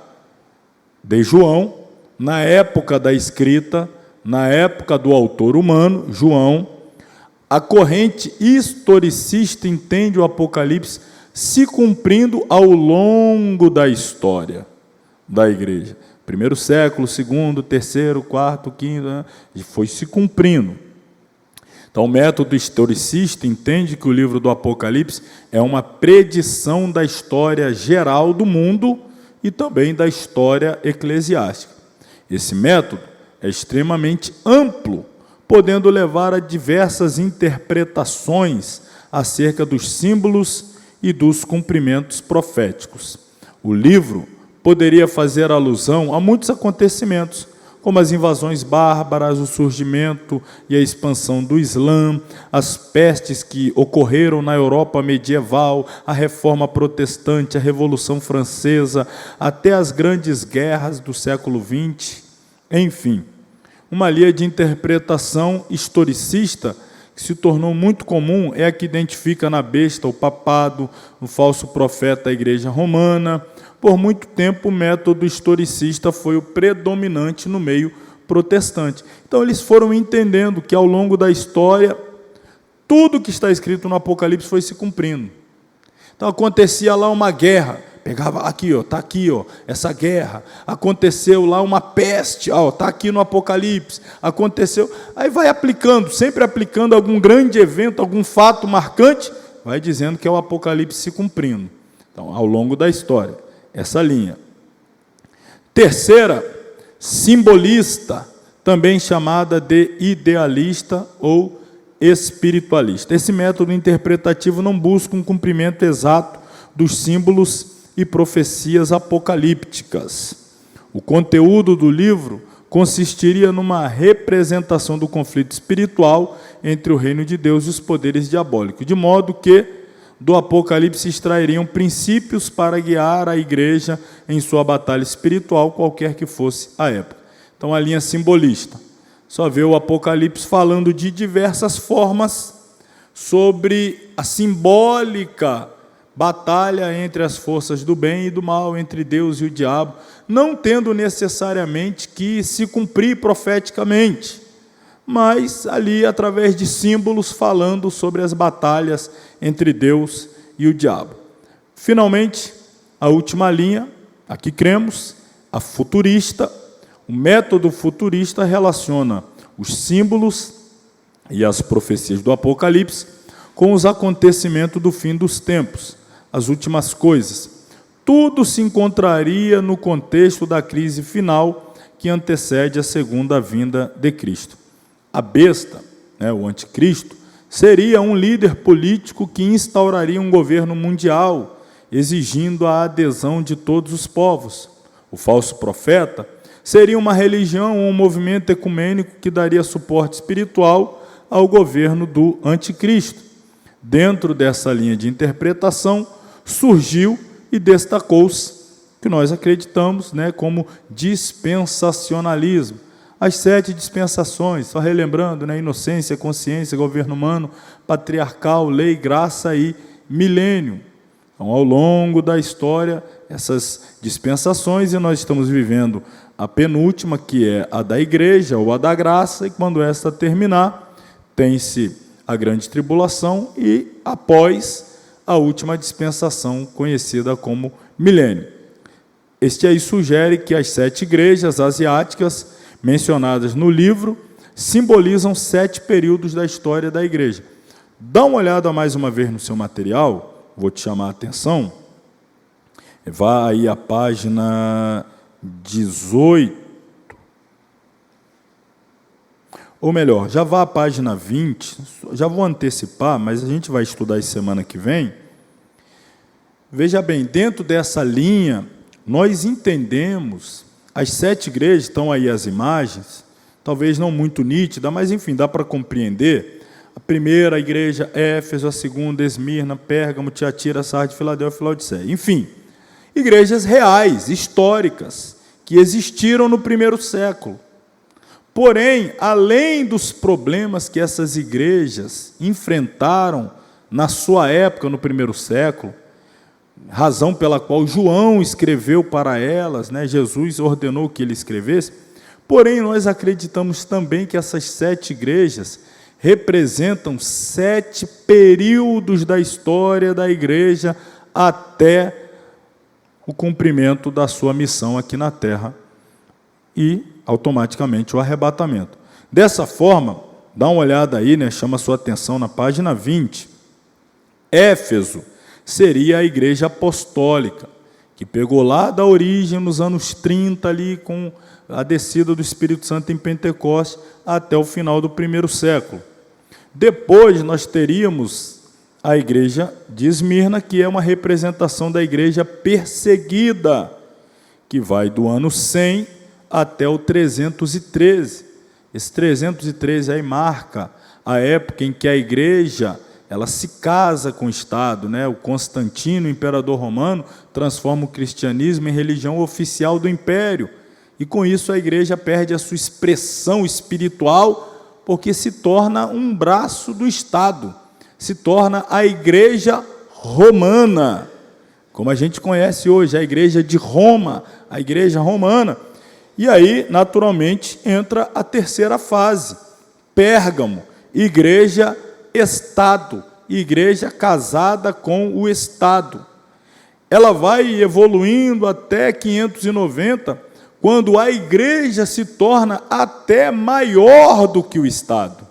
de João, na época da escrita, na época do autor humano, João, a corrente historicista entende o Apocalipse se cumprindo ao longo da história da igreja. 1º século, 2º, 3º, 4º, 5º, foi se cumprindo. Então, o método historicista entende que o livro do Apocalipse é uma predição da história geral do mundo e também da história eclesiástica. Esse método é extremamente amplo, podendo levar a diversas interpretações acerca dos símbolos e dos cumprimentos proféticos. O livro poderia fazer alusão a muitos acontecimentos, como as invasões bárbaras, o surgimento e a expansão do Islã, as pestes que ocorreram na Europa medieval, a Reforma Protestante, a Revolução Francesa, até as grandes guerras do século XX, enfim, uma linha de interpretação historicista que que se tornou muito comum é a que identifica na besta o papado, o falso profeta da igreja romana. Por muito tempo, o método historicista foi o predominante no meio protestante. Então, eles foram entendendo que, ao longo da história, tudo que está escrito no Apocalipse foi se cumprindo. Então, acontecia lá uma guerra, pegava aqui, está aqui, essa guerra. Aconteceu lá uma peste, está aqui no Apocalipse. Aconteceu, aí vai aplicando, sempre aplicando algum grande evento, algum fato marcante, vai dizendo que é o Apocalipse se cumprindo. Então, ao longo da história, essa linha. Terceira, simbolista, também chamada de idealista ou espiritualista. Esse método interpretativo não busca um cumprimento exato dos símbolos e profecias apocalípticas. O conteúdo do livro consistiria numa representação do conflito espiritual entre o reino de Deus e os poderes diabólicos, de modo que do Apocalipse extrairiam princípios para guiar a igreja em sua batalha espiritual, qualquer que fosse a época. Então, a linha simbolista só vê o Apocalipse falando de diversas formas sobre a simbólica batalha entre as forças do bem e do mal, entre Deus e o diabo, não tendo necessariamente que se cumprir profeticamente, mas ali através de símbolos falando sobre as batalhas entre Deus e o diabo. Finalmente, a última linha, a que cremos, a futurista. O método futurista relaciona os símbolos e as profecias do Apocalipse com os acontecimentos do fim dos tempos, as últimas coisas. Tudo se encontraria no contexto da crise final que antecede a segunda vinda de Cristo. A besta, o anticristo, seria um líder político que instauraria um governo mundial, exigindo a adesão de todos os povos. O falso profeta seria uma religião ou um movimento ecumênico que daria suporte espiritual ao governo do anticristo. Dentro dessa linha de interpretação, surgiu e destacou-se, que nós acreditamos como dispensacionalismo. As 7 dispensações, só relembrando, inocência, consciência, governo humano, patriarcal, lei, graça e milênio. Então, ao longo da história, essas dispensações, e nós estamos vivendo a penúltima, que é a da igreja, ou a da graça, e quando esta terminar, tem-se a grande tribulação e, após, a última dispensação, conhecida como milênio. Este aí sugere que as 7 igrejas asiáticas mencionadas no livro simbolizam 7 períodos da história da igreja. Dá uma olhada mais uma vez no seu material, vou te chamar a atenção. Vá aí à página 18. Ou melhor, já vá à página 20, já vou antecipar, mas a gente vai estudar isso semana que vem. Veja bem, dentro dessa linha, nós entendemos, as 7 igrejas, estão aí as imagens, talvez não muito nítida, mas enfim, dá para compreender. A primeira, a igreja Éfeso, a segunda, Esmirna, Pérgamo, Tiatira, Sardes, Filadélfia e Laodiceia. Enfim, igrejas reais, históricas, que existiram no primeiro século. Porém, além dos problemas que essas igrejas enfrentaram na sua época, no primeiro século, razão pela qual João escreveu para elas, Jesus ordenou que ele escrevesse, porém, nós acreditamos também que essas 7 igrejas representam 7 períodos da história da igreja até o cumprimento da sua missão aqui na terra e, automaticamente, o arrebatamento. Dessa forma, dá uma olhada aí, chama a sua atenção na página 20. Éfeso seria a igreja apostólica, que pegou lá da origem, nos anos 30, ali, com a descida do Espírito Santo em Pentecostes, até o final do primeiro século. Depois, nós teríamos a igreja de Esmirna, que é uma representação da igreja perseguida, que vai do ano 100 até o 313. Esse 313 aí marca a época em que a igreja ela se casa com o Estado, O Constantino, o imperador romano, transforma o cristianismo em religião oficial do império. E com isso a igreja perde a sua expressão espiritual porque se torna um braço do Estado, se torna a igreja romana, como a gente conhece hoje, a igreja de Roma, a igreja romana. E aí, naturalmente, entra a terceira fase, Pérgamo, igreja-estado, igreja casada com o Estado. Ela vai evoluindo até 590, quando a igreja se torna até maior do que o Estado.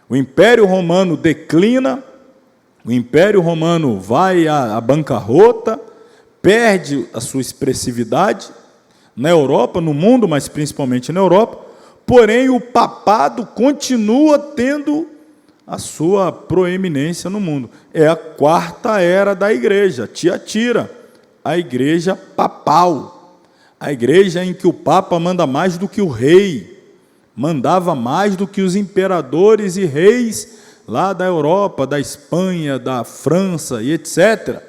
O Império Romano declina, o Império Romano vai à bancarrota, perde a sua expressividade na Europa, no mundo, mas principalmente na Europa, porém o papado continua tendo a sua proeminência no mundo. É a quarta era da igreja, Tiatira, a igreja papal, a igreja em que o Papa manda mais do que o rei, mandava mais do que os imperadores e reis lá da Europa, da Espanha, da França e etc.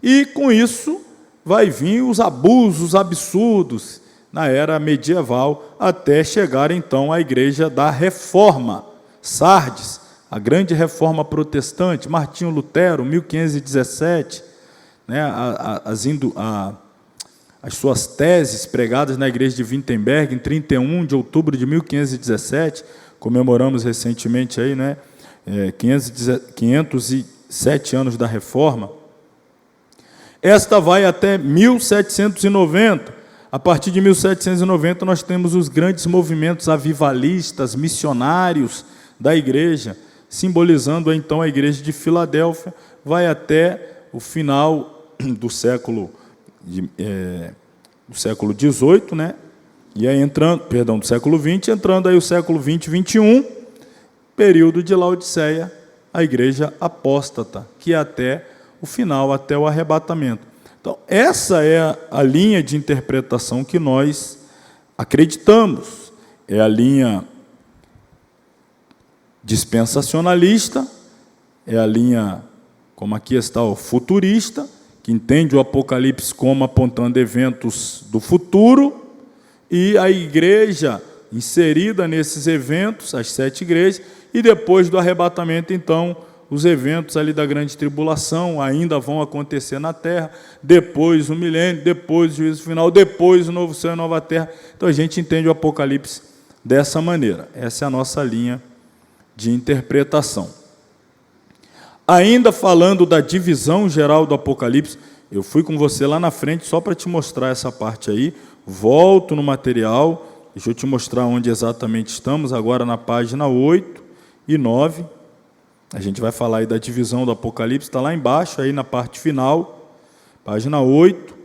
E com isso vai vir os abusos absurdos na era medieval, até chegar então à igreja da Reforma, Sardes, a grande reforma protestante, Martinho Lutero, 1517, né, as suas teses pregadas na igreja de Wittenberg, em 31 de outubro de 1517, comemoramos recentemente aí, né, 507 anos da reforma. Esta vai até 1790. A partir de 1790 nós temos os grandes movimentos avivalistas, missionários da igreja, simbolizando então a igreja de Filadélfia, vai até o final do século XVIII, né? E aí do século XX, entrando aí o século XX, XXI, período de Laodiceia, a igreja apóstata, que é até o final, até o arrebatamento. Então, essa é a linha de interpretação que nós acreditamos. É a linha dispensacionalista, é a linha, como aqui está, o futurista, que entende o Apocalipse como apontando eventos do futuro, e a igreja inserida nesses eventos, as 7 igrejas, e depois do arrebatamento, então, os eventos ali da grande tribulação ainda vão acontecer na terra, depois o milênio, depois o juízo final, depois o novo céu e nova terra. Então a gente entende o Apocalipse dessa maneira. Essa é a nossa linha de interpretação. Ainda falando da divisão geral do Apocalipse, eu fui com você lá na frente só para te mostrar essa parte aí, volto no material, deixa eu te mostrar onde exatamente estamos, agora na página 8 e 9, a gente vai falar aí da divisão do Apocalipse, está lá embaixo, aí na parte final, página 8,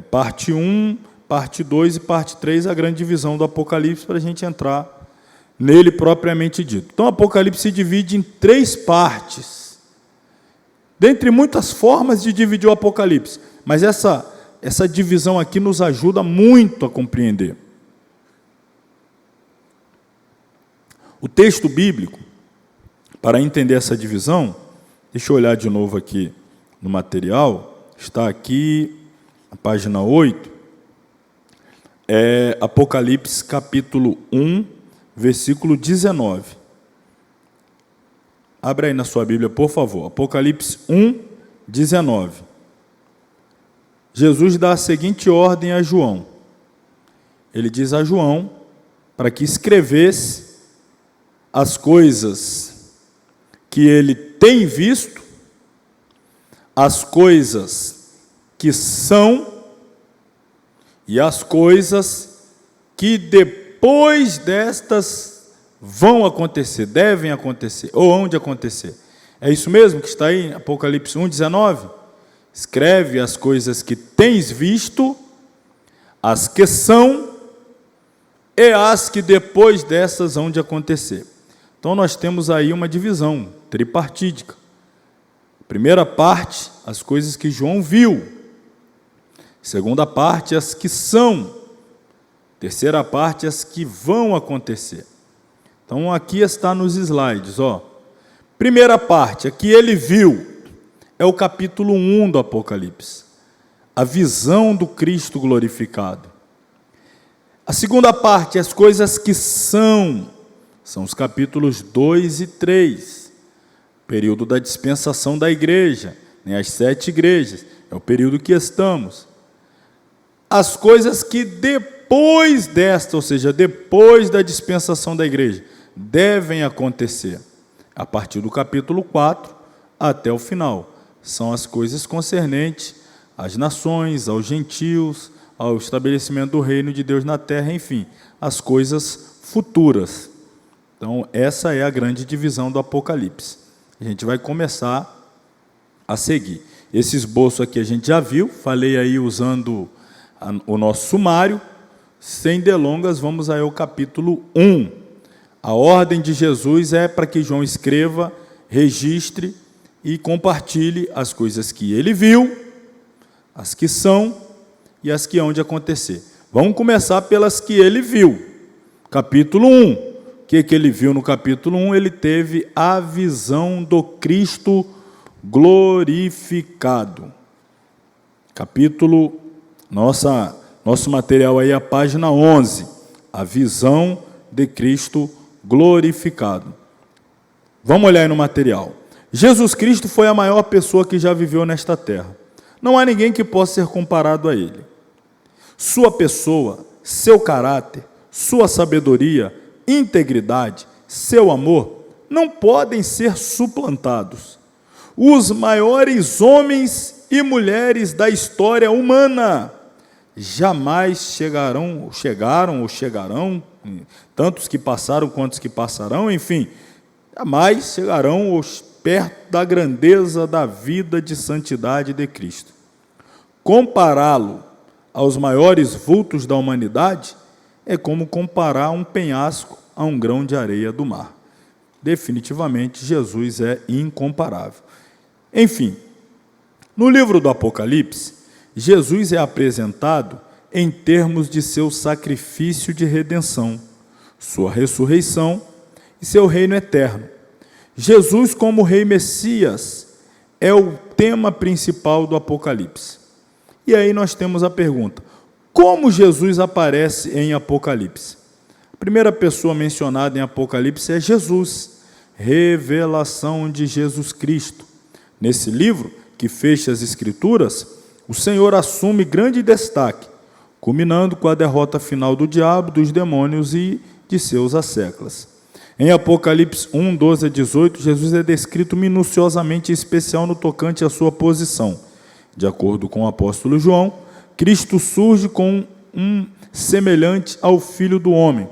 parte 1, parte 2 e parte 3, a grande divisão do Apocalipse, para a gente entrar nele propriamente dito. Então, o Apocalipse se divide em 3 partes, dentre muitas formas de dividir o Apocalipse, mas essa divisão aqui nos ajuda muito a compreender. O texto bíblico, para entender essa divisão, deixa eu olhar de novo aqui no material, está aqui, na página 8, Apocalipse capítulo 1, versículo 19. Abre aí na sua Bíblia, por favor, Apocalipse 1, 19. Jesus dá a seguinte ordem a João. Ele diz a João para que escrevesse as coisas que ele tem visto, as coisas que são e as coisas que depois destas vão acontecer, devem acontecer, ou hão de acontecer. É isso mesmo que está aí em Apocalipse 1, 19? Escreve as coisas que tens visto, as que são e as que depois destas hão de acontecer. Então, nós temos aí uma divisão tripartídica. Primeira parte, as coisas que João viu. Segunda parte, as que são. Terceira parte, as que vão acontecer. Então, aqui está nos slides. Primeira parte, a que ele viu, é o capítulo 1 do Apocalipse. A visão do Cristo glorificado. A segunda parte, as coisas que são. São os capítulos 2 e 3, período da dispensação da igreja, né, as 7 igrejas, é o período que estamos. As coisas que depois desta, ou seja, depois da dispensação da igreja, devem acontecer, a partir do capítulo 4 até o final, são as coisas concernentes às nações, aos gentios, ao estabelecimento do reino de Deus na terra, enfim, as coisas futuras. Então, essa é a grande divisão do Apocalipse. A gente vai começar a seguir. Esse esboço aqui a gente já viu, falei aí usando o nosso sumário. Sem delongas, vamos aí ao capítulo 1. A ordem de Jesus é para que João escreva, registre e compartilhe as coisas que ele viu, as que são e as que hão de acontecer. Vamos começar pelas que ele viu. Capítulo 1. O que ele viu no capítulo 1? Ele teve a visão do Cristo glorificado. Capítulo, nosso material aí, a página 11. A visão de Cristo glorificado. Vamos olhar aí no material. Jesus Cristo foi a maior pessoa que já viveu nesta terra. Não há ninguém que possa ser comparado a ele. Sua pessoa, seu caráter, sua sabedoria, integridade, seu amor, não podem ser suplantados. Os maiores homens e mulheres da história humana jamais chegaram, tantos que passaram quantos que passarão, enfim, jamais chegarão perto da grandeza da vida de santidade de Cristo. Compará-lo aos maiores vultos da humanidade é como comparar um penhasco a um grão de areia do mar. Definitivamente, Jesus é incomparável. Enfim, no livro do Apocalipse, Jesus é apresentado em termos de seu sacrifício de redenção, sua ressurreição e seu reino eterno. Jesus, como Rei Messias, é o tema principal do Apocalipse. E aí nós temos a pergunta: como Jesus aparece em Apocalipse? A primeira pessoa mencionada em Apocalipse é Jesus, revelação de Jesus Cristo. Nesse livro, que fecha as Escrituras, o Senhor assume grande destaque, culminando com a derrota final do diabo, dos demônios e de seus asseclas. Em Apocalipse 1, 12 a 18, Jesus é descrito minuciosamente e especial no tocante à sua posição. De acordo com o apóstolo João, Cristo surge com um semelhante ao Filho do Homem,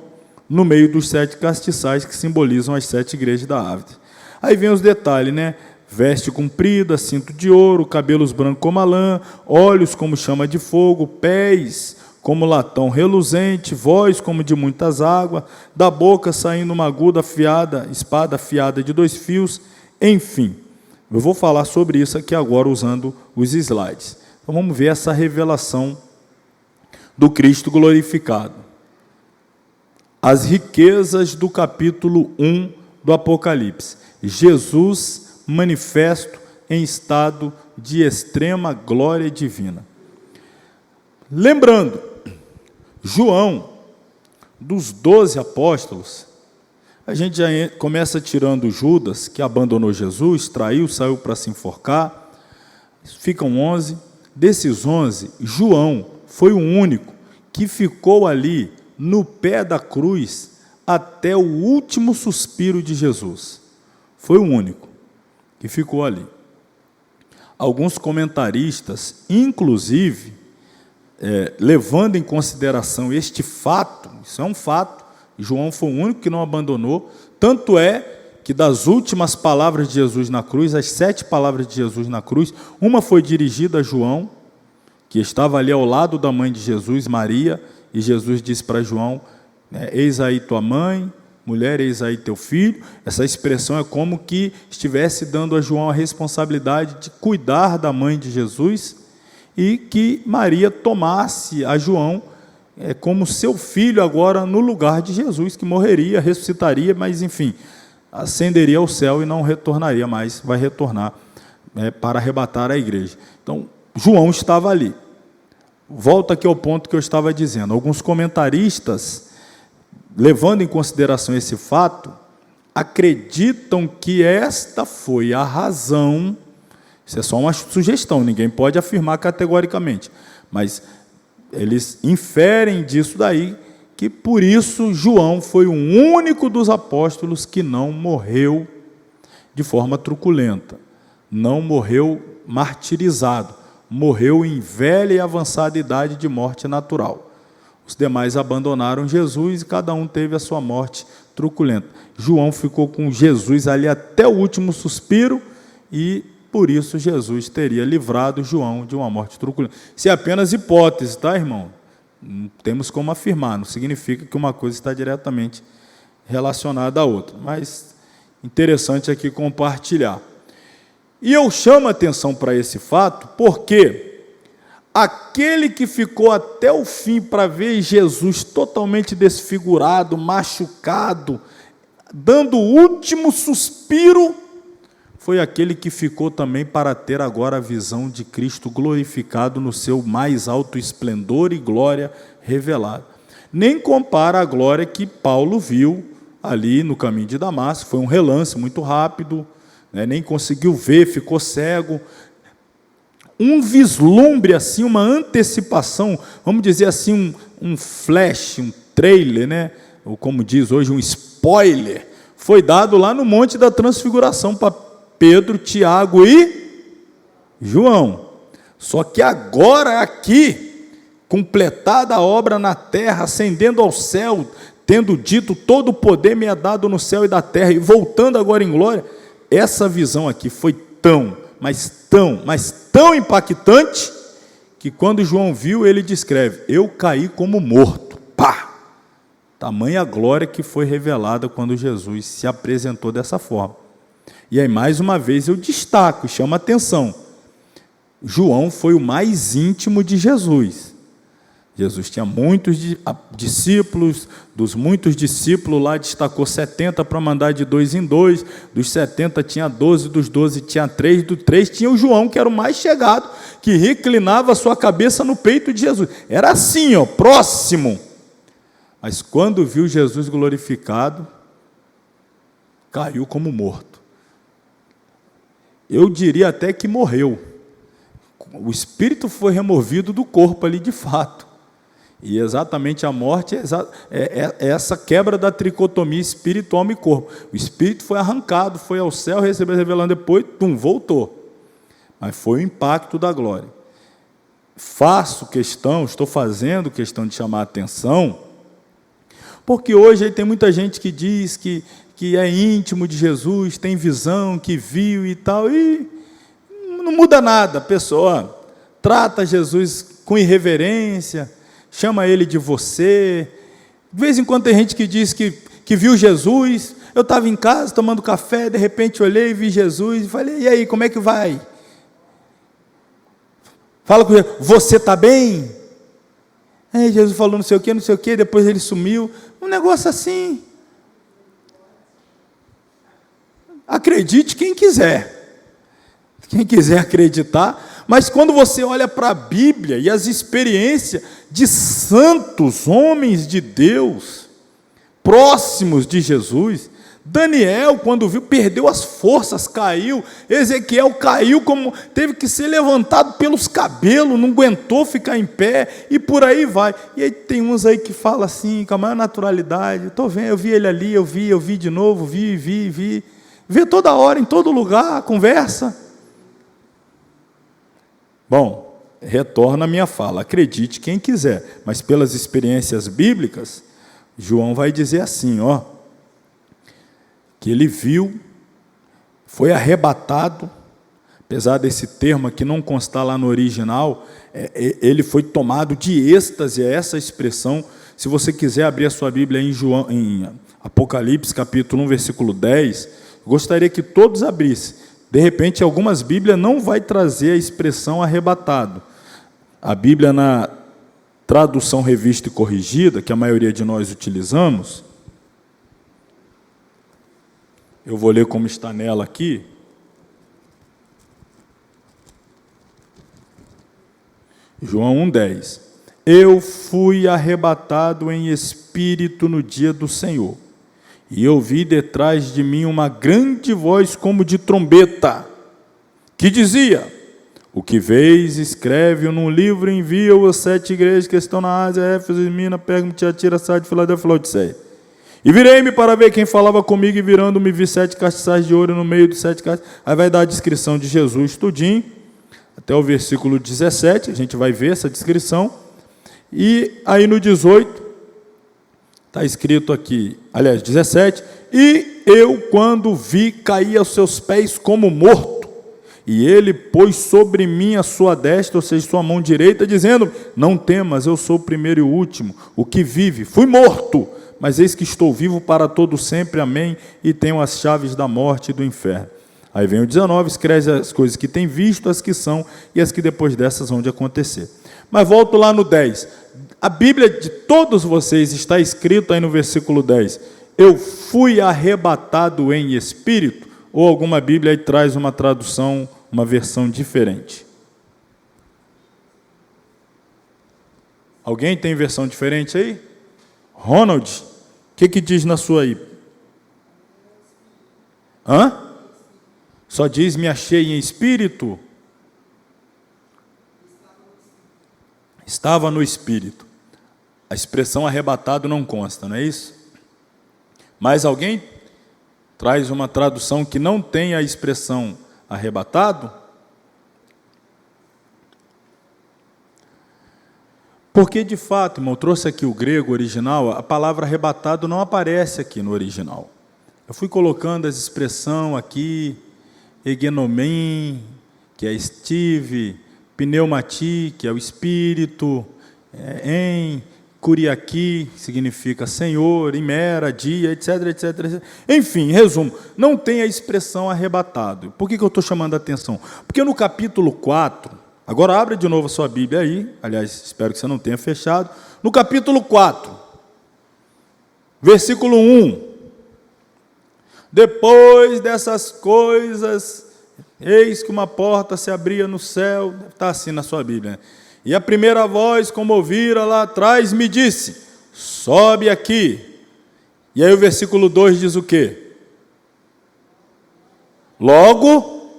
no meio dos 7 castiçais que simbolizam as 7 igrejas da árvore. Aí vem os detalhes, né? Veste comprida, cinto de ouro, cabelos brancos como a lã, olhos como chama de fogo, pés como latão reluzente, voz como de muitas águas, da boca saindo uma aguda afiada, espada afiada de 2 fios, enfim. Eu vou falar sobre isso aqui agora usando os slides. Então vamos ver essa revelação do Cristo glorificado. As riquezas do capítulo 1 do Apocalipse. Jesus manifesto em estado de extrema glória divina. Lembrando, João, dos 12 apóstolos, a gente já começa tirando Judas, que abandonou Jesus, traiu, saiu para se enforcar, ficam 11. Desses 11, João foi o único que ficou ali no pé da cruz até o último suspiro de Jesus. Foi o único que ficou ali. Alguns comentaristas, inclusive, levando em consideração este fato, isso é um fato, João foi o único que não abandonou, tanto é que das últimas palavras de Jesus na cruz, as 7 palavras de Jesus na cruz, uma foi dirigida a João, que estava ali ao lado da mãe de Jesus, Maria, e Jesus disse para João, eis aí tua mãe, mulher, eis aí teu filho. Essa expressão é como que estivesse dando a João a responsabilidade de cuidar da mãe de Jesus e que Maria tomasse a João como seu filho agora no lugar de Jesus, que morreria, ressuscitaria, mas enfim, ascenderia ao céu e não retornaria mais, vai retornar para arrebatar a igreja. Então, João estava ali. Volta aqui ao ponto que eu estava dizendo. Alguns comentaristas levando em consideração esse fato, acreditam que esta foi a razão. Isso é só uma sugestão, ninguém pode afirmar categoricamente, mas eles inferem disso daí que por isso João foi o único dos apóstolos que não morreu de forma truculenta, não morreu martirizado, morreu em velha e avançada idade de morte natural. Os demais abandonaram Jesus e cada um teve a sua morte truculenta. João ficou com Jesus ali até o último suspiro e por isso Jesus teria livrado João de uma morte truculenta. Isso é apenas hipótese, tá, irmão? Não temos como afirmar, não significa que uma coisa está diretamente relacionada à outra, mas interessante aqui compartilhar. E eu chamo a atenção para esse fato porque aquele que ficou até o fim para ver Jesus totalmente desfigurado, machucado, dando o último suspiro, foi aquele que ficou também para ter agora a visão de Cristo glorificado no seu mais alto esplendor e glória revelada. Nem compara a glória que Paulo viu ali no caminho de Damasco, foi um relance muito rápido, né? Nem conseguiu ver, ficou cego. Um vislumbre, assim, uma antecipação, vamos dizer assim, um flash, um trailer, né? Ou como diz hoje, um spoiler, foi dado lá no Monte da Transfiguração para Pedro, Tiago e João. Só que agora aqui, completada a obra na terra, ascendendo ao céu, tendo dito, todo o poder me é dado no céu e da terra, e voltando agora em glória, essa visão aqui foi tão impactante, que quando João viu, ele descreve, eu caí como morto, pá! Tamanha glória que foi revelada quando Jesus se apresentou dessa forma. E aí, mais uma vez, eu destaco, chamo a atenção, João foi o mais íntimo de Jesus. Jesus tinha muitos discípulos, dos muitos discípulos lá destacou 70 para mandar de 2 em 2, dos 70 tinha 12, dos 12 tinha 3, do 3 tinha o João, que era o mais chegado, que reclinava a sua cabeça no peito de Jesus. Era assim, ó, próximo. Mas quando viu Jesus glorificado, caiu como morto. Eu diria até que morreu. O espírito foi removido do corpo ali de fato. E exatamente a morte é essa quebra da tricotomia espírito, alma e corpo. O espírito foi arrancado, foi ao céu, recebeu a revelação, depois, voltou. Mas foi o impacto da glória. Estou fazendo questão de chamar a atenção, porque hoje aí tem muita gente que diz que é íntimo de Jesus, tem visão, que viu e tal, e não muda nada. A pessoa trata Jesus com irreverência, chama ele de você. De vez em quando tem gente que diz que viu Jesus. Eu estava em casa tomando café, de repente olhei e vi Jesus e falei, e aí, como é que vai? Fala com ele, você está bem? Aí Jesus falou não sei o que, depois ele sumiu. Um negócio assim. Acredite quem quiser acreditar, mas quando você olha para a Bíblia e as experiências de santos, homens de Deus, próximos de Jesus, Daniel, quando viu, perdeu as forças, caiu, Ezequiel caiu, teve que ser levantado pelos cabelos, não aguentou ficar em pé, e por aí vai. E aí tem uns aí que falam assim, com a maior naturalidade, estou vendo, eu vi ele ali, eu vi de novo, vi. Vê toda hora, em todo lugar, conversa. Bom, retorna a minha fala, acredite quem quiser, mas pelas experiências bíblicas, João vai dizer assim, ó, que ele viu, foi arrebatado, apesar desse termo aqui não constar lá no original, ele foi tomado de êxtase, é essa expressão. Se você quiser abrir a sua Bíblia em Apocalipse, capítulo 1, versículo 10, gostaria que todos abrissem. De repente, algumas Bíblias não vai trazer a expressão arrebatado. A Bíblia, na tradução revista e corrigida, que a maioria de nós utilizamos, eu vou ler como está nela aqui. João 1,10. eu fui arrebatado em espírito no dia do Senhor, e ouvi detrás de mim uma grande voz como de trombeta, que dizia: o que vês, escreve-o num livro e envia-o às 7 igrejas que estão na Ásia, Éfeso, Esmirna, Pérgamo, Tiatira, Sardes, Filadélfia e Laodiceia. E virei-me para ver quem falava comigo, e virando-me vi 7 castiçais de ouro no meio dos 7 castiçais. Aí vai dar a descrição de Jesus tudinho, até o versículo 17, a gente vai ver essa descrição. E aí no 18, está escrito aqui, aliás, 17, e eu, quando vi, caí aos seus pés como morto, e ele pôs sobre mim a sua destra, ou seja, sua mão direita, dizendo: não temas, eu sou o primeiro e o último, o que vive. Fui morto, mas eis que estou vivo para todo sempre, amém, e tenho as chaves da morte e do inferno. Aí vem o 19, escreve as coisas que tem visto, as que são, e as que depois dessas vão de acontecer. Mas volto lá no 10. A Bíblia de todos vocês está escrito aí no versículo 10. Eu fui arrebatado em espírito, ou alguma Bíblia aí traz uma tradução, uma versão diferente. Alguém tem versão diferente aí? Ronald, o que diz na sua aí? Só diz: me achei em espírito? Estava no espírito. A expressão arrebatado não consta, não é isso? Mas alguém traz uma tradução que não tem a expressão arrebatado? Porque, de fato, irmão, eu trouxe aqui o grego original, a palavra arrebatado não aparece aqui no original. Eu fui colocando as expressões aqui, egenomen, que é estive, pneumati, que é o espírito, em, kuriaki, que significa senhor, imera, dia, etc, etc, etc. Enfim, em resumo, não tem a expressão arrebatado. Por que eu estou chamando a atenção? Porque no capítulo 4, agora abre de novo a sua Bíblia aí, aliás, espero que você não tenha fechado, no capítulo 4, versículo 1, depois dessas coisas, eis que uma porta se abria no céu, está assim na sua Bíblia, né? E a primeira voz, como ouvira lá atrás, me disse: sobe aqui. E aí o versículo 2 diz o quê? Logo,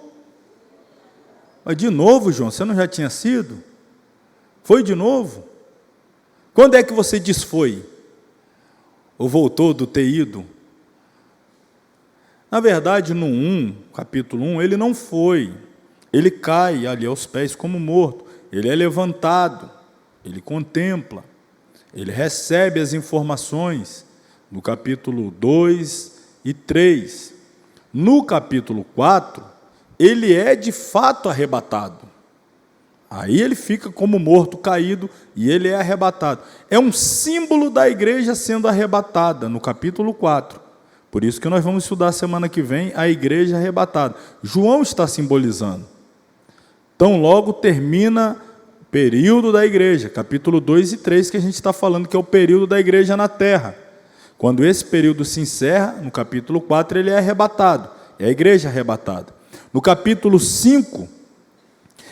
mas de novo, João, você não já tinha sido? Foi de novo? Quando é que você diz foi? Ou voltou do ter ido? Na verdade, no 1, capítulo 1, ele não foi. Ele cai ali aos pés como morto. Ele é levantado, ele contempla, ele recebe as informações no capítulo 2 e 3. No capítulo 4, ele é de fato arrebatado. Aí ele fica como morto, caído, e ele é arrebatado. É um símbolo da igreja sendo arrebatada, no capítulo 4. Por isso que nós vamos estudar semana que vem a igreja arrebatada. João está simbolizando. Tão logo termina o período da igreja, capítulo 2 e 3, que a gente está falando que é o período da igreja na terra. Quando esse período se encerra, no capítulo 4, ele é arrebatado, é a igreja arrebatada. No capítulo 5,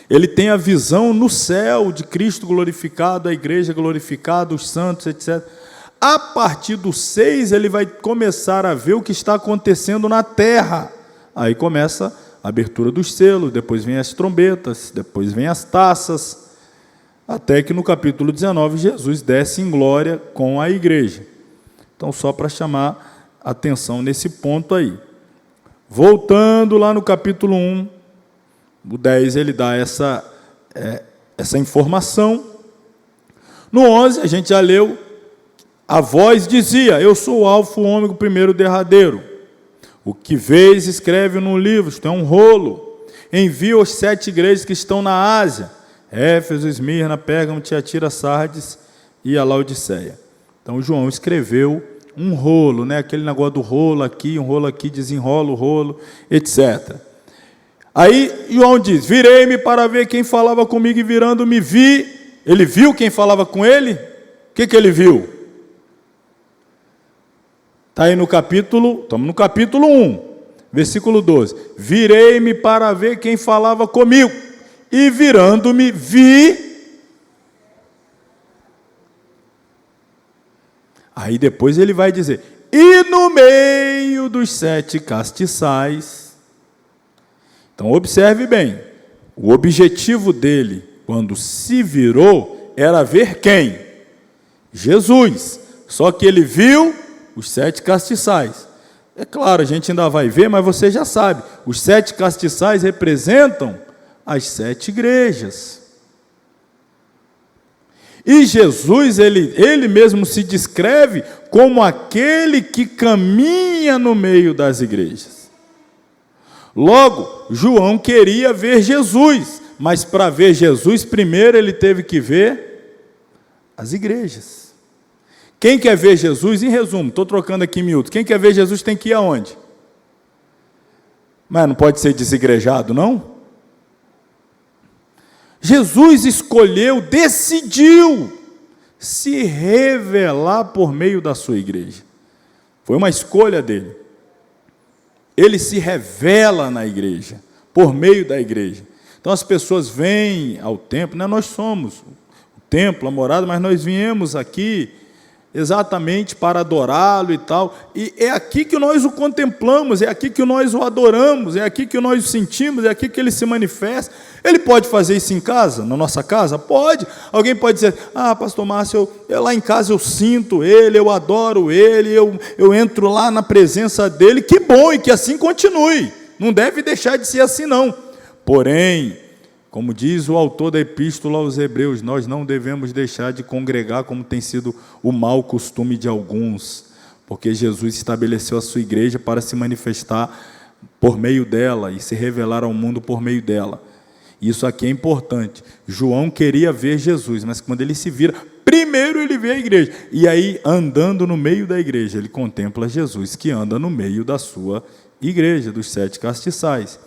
ele tem a visão no céu de Cristo glorificado, a igreja glorificada, os santos, etc. A partir do 6, ele vai começar a ver o que está acontecendo na terra. Aí começa a abertura dos selos, depois vem as trombetas, depois vem as taças, até que no capítulo 19 Jesus desce em glória com a igreja. Então, só para chamar atenção nesse ponto aí. Voltando lá no capítulo 1, o 10 ele dá essa informação. No 11 a gente já leu, a voz dizia: eu sou o alfa, o ômega, o primeiro e o derradeiro. O que vês, escreve num livro, isto é um rolo. Envia aos 7 igrejas que estão na Ásia: Éfeso, Esmirna, Pérgamo, Tiatira, Sardes e a Laodiceia. Então João escreveu um rolo, né? Aquele negócio do rolo aqui, desenrola o rolo, etc. Aí João diz: virei-me para ver quem falava comigo, e virando-me vi. Ele viu quem falava com ele? O que ele viu? Está aí no capítulo, estamos no capítulo 1, versículo 12. Virei-me para ver quem falava comigo, e virando-me vi Aí depois ele vai dizer, e no meio dos 7 castiçais. Então observe bem, o objetivo dele, quando se virou, era ver quem? Jesus. Só que ele viu os 7 castiçais. É claro, a gente ainda vai ver, mas você já sabe, os 7 castiçais representam as 7 igrejas. E Jesus, ele mesmo se descreve como aquele que caminha no meio das igrejas. Logo, João queria ver Jesus, mas para ver Jesus, primeiro ele teve que ver as igrejas. Quem quer ver Jesus, em resumo, estou trocando aqui em miúdos, quem quer ver Jesus tem que ir aonde? Mas não pode ser desigrejado, não? Jesus escolheu, decidiu se revelar por meio da sua igreja. Foi uma escolha dele. Ele se revela na igreja, por meio da igreja. Então as pessoas vêm ao templo, né? Nós somos o templo, a morada, mas nós viemos aqui exatamente para adorá-lo e tal, e é aqui que nós o contemplamos, é aqui que nós o adoramos, é aqui que nós o sentimos, é aqui que ele se manifesta. Ele pode fazer isso em casa, na nossa casa? Pode. Alguém pode dizer, pastor Márcio, eu lá em casa eu sinto ele, eu adoro ele, eu entro lá na presença dele. Que bom, e que assim continue, não deve deixar de ser assim não. Porém, como diz o autor da epístola aos Hebreus, nós não devemos deixar de congregar como tem sido o mau costume de alguns, porque Jesus estabeleceu a sua igreja para se manifestar por meio dela e se revelar ao mundo por meio dela. Isso aqui é importante. João queria ver Jesus, mas quando ele se vira, primeiro ele vê a igreja, e aí andando no meio da igreja, ele contempla Jesus, que anda no meio da sua igreja, dos 7 castiçais.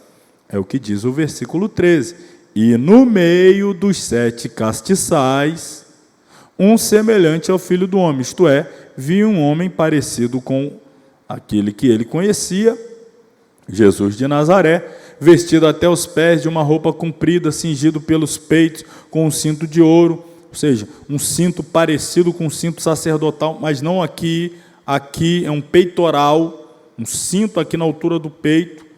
É o que diz o versículo 13. E no meio dos 7 castiçais, um semelhante ao Filho do Homem, isto é, vi um homem parecido com aquele que ele conhecia, Jesus de Nazaré, vestido até os pés de uma roupa comprida, cingido pelos peitos com um cinto de ouro, ou seja, um cinto parecido com um cinto sacerdotal, mas não aqui é um peitoral, um cinto aqui na altura do peito.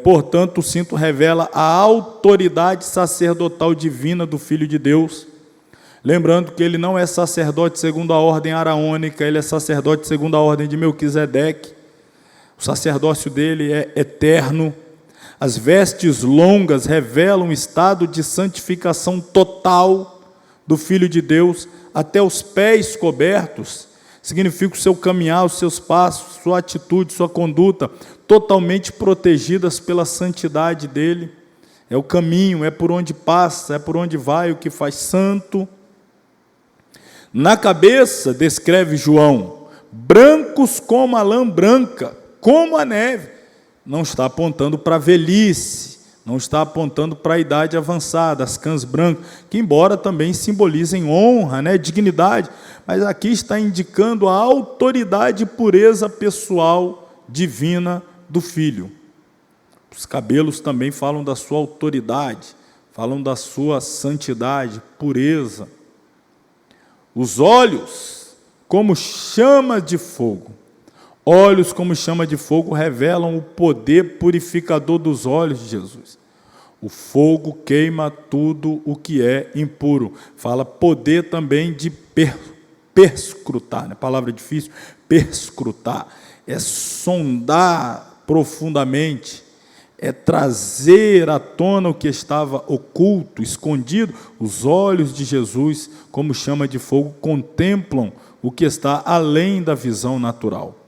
Portanto, o cinto revela a autoridade sacerdotal divina do Filho de Deus. Lembrando que ele não é sacerdote segundo a ordem araônica, ele é sacerdote segundo a ordem de Melquisedeque. O sacerdócio dele é eterno. As vestes longas revelam um estado de santificação total do Filho de Deus, até os pés cobertos. Significa o seu caminhar, os seus passos, sua atitude, sua conduta, totalmente protegidas pela santidade dele. É o caminho, é por onde passa, é por onde vai, o que faz santo. Na cabeça, descreve João, brancos como a lã branca, como a neve. Não está apontando para a velhice, não está apontando para a idade avançada, as cãs brancas, que embora também simbolizem honra, dignidade, mas aqui está indicando a autoridade e pureza pessoal divina do Filho. Os cabelos também falam da sua autoridade, falam da sua santidade, pureza. Os olhos, como chama de fogo. Olhos como chama de fogo revelam o poder purificador dos olhos de Jesus. O fogo queima tudo o que é impuro. Fala poder também de perscrutar, palavra difícil, perscrutar. É sondar profundamente, é trazer à tona o que estava oculto, escondido. Os olhos de Jesus, como chama de fogo, contemplam o que está além da visão natural.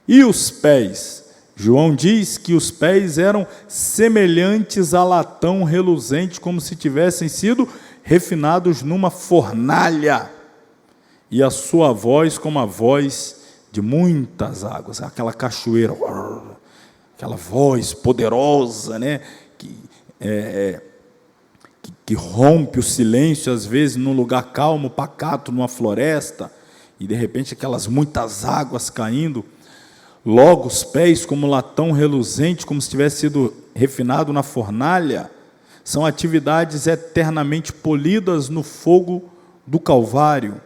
E os pés? João diz que os pés eram semelhantes a latão reluzente, como se tivessem sido refinados numa fornalha, e a sua voz como a voz de muitas águas, aquela cachoeira, aquela voz poderosa, que rompe o silêncio, às vezes, num lugar calmo, pacato, numa floresta, e de repente aquelas muitas águas caindo. Logo, os pés como latão reluzente, como se tivesse sido refinado na fornalha, são atividades eternamente polidas no fogo do Calvário.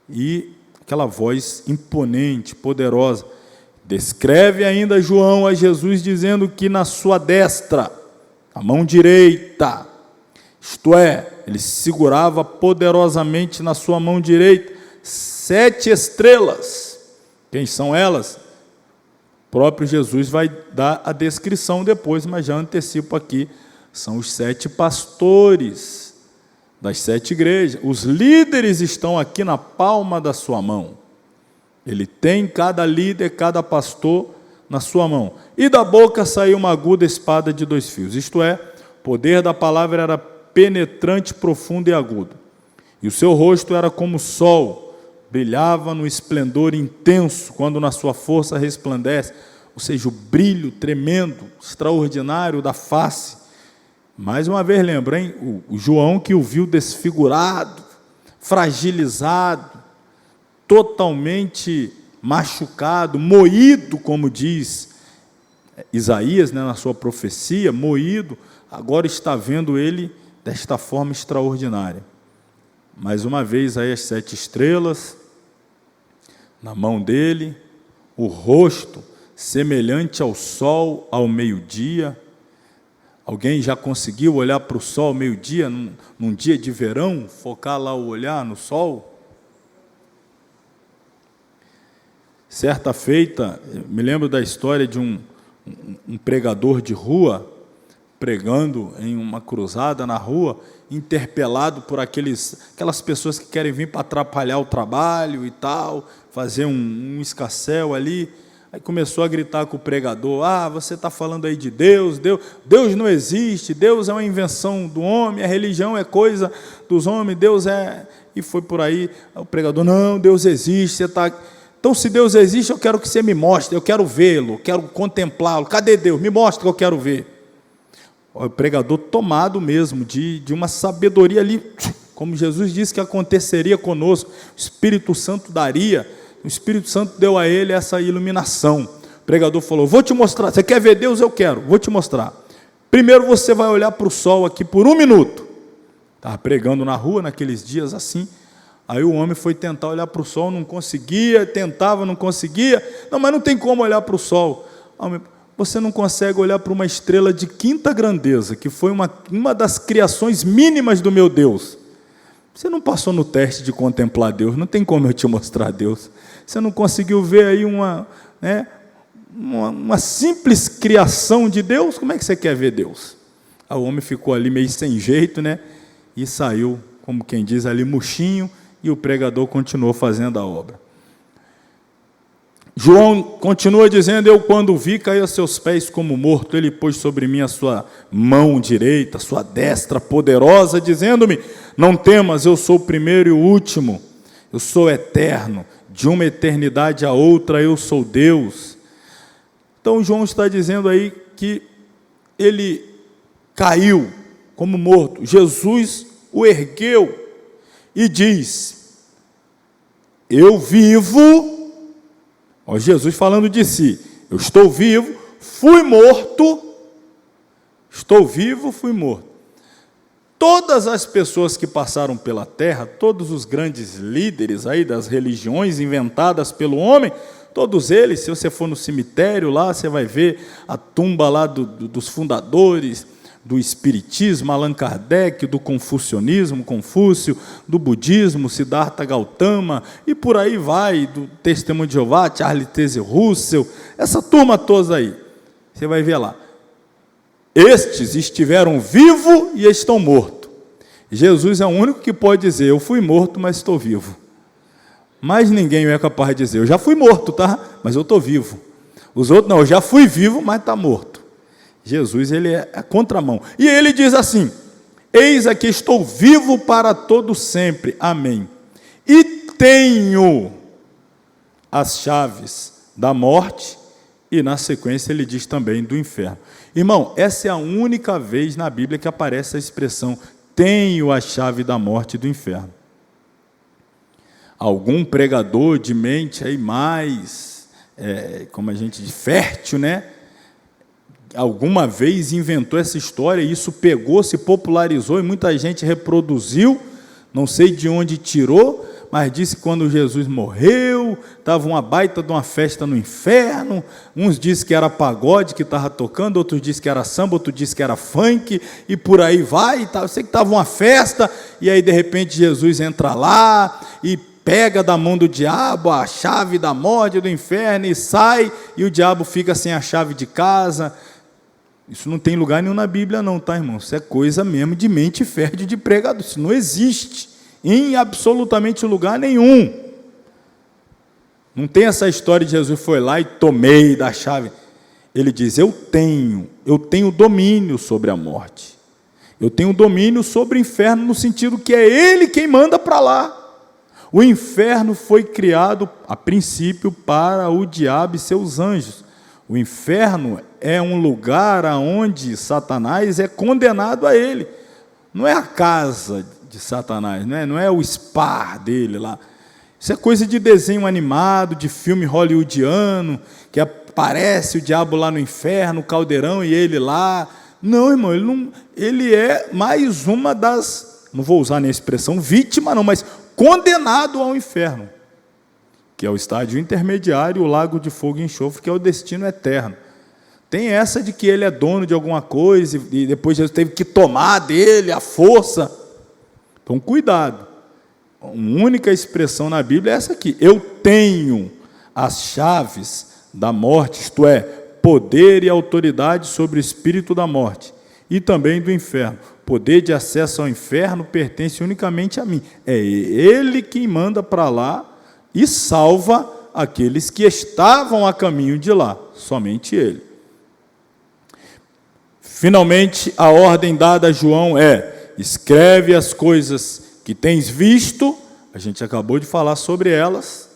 E aquela voz imponente, poderosa. Descreve ainda João a Jesus dizendo que na sua destra, a mão direita, isto é, ele segurava poderosamente na sua mão direita 7 estrelas. Quem são elas? O próprio Jesus vai dar a descrição depois, mas já antecipo aqui, são os 7 pastores das 7 igrejas. Os líderes estão aqui na palma da sua mão. Ele tem cada líder, cada pastor na sua mão. E da boca saiu uma aguda espada de 2 fios. Isto é, o poder da palavra era penetrante, profundo e agudo. E o seu rosto era como o sol, brilhava no esplendor intenso, quando na sua força resplandece, ou seja, o brilho tremendo, extraordinário da face. Mais uma vez lembra, hein? O João que o viu desfigurado, fragilizado, totalmente machucado, moído, como diz Isaías, né, na sua profecia, moído, agora está vendo ele desta forma extraordinária. Mais uma vez aí as 7 estrelas na mão dele, o rosto semelhante ao sol ao meio-dia. Alguém já conseguiu olhar para o sol ao meio-dia, num dia de verão, focar lá o olhar no sol? Certa feita, me lembro da história de um pregador de rua, pregando em uma cruzada na rua, interpelado por aquelas pessoas que querem vir para atrapalhar o trabalho e tal, fazer um escarcéu ali. Aí começou a gritar com o pregador: você está falando aí de Deus, Deus não existe, Deus é uma invenção do homem, a religião é coisa dos homens, Deus é... E foi por aí, o pregador: não, Deus existe, você está... Então, se Deus existe, eu quero que você me mostre, eu quero vê-lo, quero contemplá-lo. Cadê Deus? Me mostre que eu quero ver. O pregador tomado mesmo de uma sabedoria ali, como Jesus disse que aconteceria conosco, o Espírito Santo daria, o Espírito Santo deu a ele essa iluminação. O pregador falou: vou te mostrar, você quer ver Deus? Eu quero, vou te mostrar. Primeiro você vai olhar para o sol aqui por 1 minuto. Estava pregando na rua naqueles dias assim. Aí o homem foi tentar olhar para o sol, não conseguia, tentava, não conseguia. Não, mas não tem como olhar para o sol. Você não consegue olhar para uma estrela de 5ª grandeza, que foi uma das criações mínimas do meu Deus. Você não passou no teste de contemplar Deus, não tem como eu te mostrar Deus. Você não conseguiu ver aí uma simples criação de Deus, como é que você quer ver Deus? Aí o homem ficou ali meio sem jeito, né? E saiu, como quem diz, ali murchinho, e o pregador continuou fazendo a obra. João continua dizendo: eu quando vi, caí a seus pés como morto, ele pôs sobre mim a sua mão direita, a sua destra poderosa, dizendo-me: não temas, eu sou o primeiro e o último, eu sou eterno, de uma eternidade a outra eu sou Deus. Então João está dizendo aí que ele caiu como morto, Jesus o ergueu e diz: eu vivo. Ó, Jesus falando de si: eu estou vivo, fui morto, estou vivo, fui morto. Todas as pessoas que passaram pela terra, todos os grandes líderes aí das religiões inventadas pelo homem, todos eles, se você for no cemitério lá, você vai ver a tumba lá dos fundadores do Espiritismo, Allan Kardec, do Confucionismo, Confúcio, do Budismo, Siddhartha Gautama, e por aí vai, do Testemunho de Jeová, Charles Taze Russell, essa turma toda aí, você vai ver lá. Estes estiveram vivos e estão mortos. Jesus é o único que pode dizer: eu fui morto, mas estou vivo. Mas ninguém é capaz de dizer: eu já fui morto, tá? Mas eu estou vivo. Os outros não: eu já fui vivo, mas está morto. Jesus, ele é a contramão. E ele diz assim: eis aqui estou vivo para todo sempre, amém. E tenho as chaves da morte, e na sequência ele diz também do inferno. Irmão, essa é a única vez na Bíblia que aparece a expressão: tenho a chave da morte e do inferno. Algum pregador de mente aí mais, como a gente diz, fértil, né? Alguma vez inventou essa história, e isso pegou, se popularizou, e muita gente reproduziu, não sei de onde tirou, mas disse que quando Jesus morreu, estava uma baita de uma festa no inferno. Uns dizem que era pagode que estava tocando, outros dizem que era samba, outros dizem que era funk, e por aí vai. Eu sei que estava uma festa, e aí de repente Jesus entra lá e pega da mão do diabo a chave da morte, do inferno, e sai, e o diabo fica sem a chave de casa. Isso não tem lugar nenhum na Bíblia não, tá, irmão? Isso é coisa mesmo de mente fértil de pregador. Isso não existe em absolutamente lugar nenhum. Não tem essa história de Jesus foi lá e tomei da chave. Ele diz, eu tenho domínio sobre a morte. Eu tenho domínio sobre o inferno, no sentido que é Ele quem manda para lá. O inferno foi criado, a princípio, para o diabo e seus anjos. O inferno é um lugar onde Satanás é condenado a ele. Não é a casa de Satanás, não é o spa dele lá. Isso é coisa de desenho animado, de filme hollywoodiano, que aparece o diabo lá no inferno, o caldeirão e ele lá. Não, irmão, ele é mais uma das, não vou usar nem a expressão vítima não, mas condenado ao inferno, que é o estágio intermediário, o lago de fogo e enxofre, que é o destino eterno. Tem essa de que ele é dono de alguma coisa e depois Jesus teve que tomar dele a força. Então, cuidado. A única expressão na Bíblia é essa aqui. Eu tenho as chaves da morte, isto é, poder e autoridade sobre o espírito da morte e também do inferno. Poder de acesso ao inferno pertence unicamente a mim. É Ele quem manda para lá e salva aqueles que estavam a caminho de lá. Somente Ele. Finalmente, a ordem dada a João é: escreve as coisas que tens visto, a gente acabou de falar sobre elas,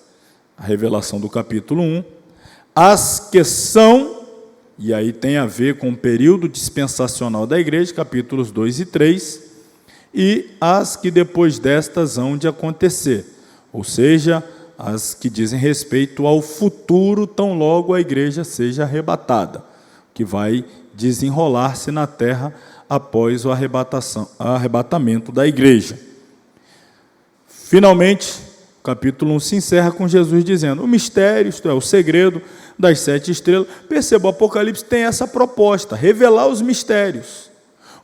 a revelação do capítulo 1, as que são, e aí tem a ver com o período dispensacional da igreja, capítulos 2 e 3, e as que depois destas hão de acontecer, ou seja, as que dizem respeito ao futuro, tão logo a igreja seja arrebatada, que vai desenrolar-se na terra após o arrebatamento da igreja. Finalmente, o capítulo 1 se encerra com Jesus dizendo, o mistério, isto é, o segredo das 7 estrelas. Perceba, o Apocalipse tem essa proposta, revelar os mistérios.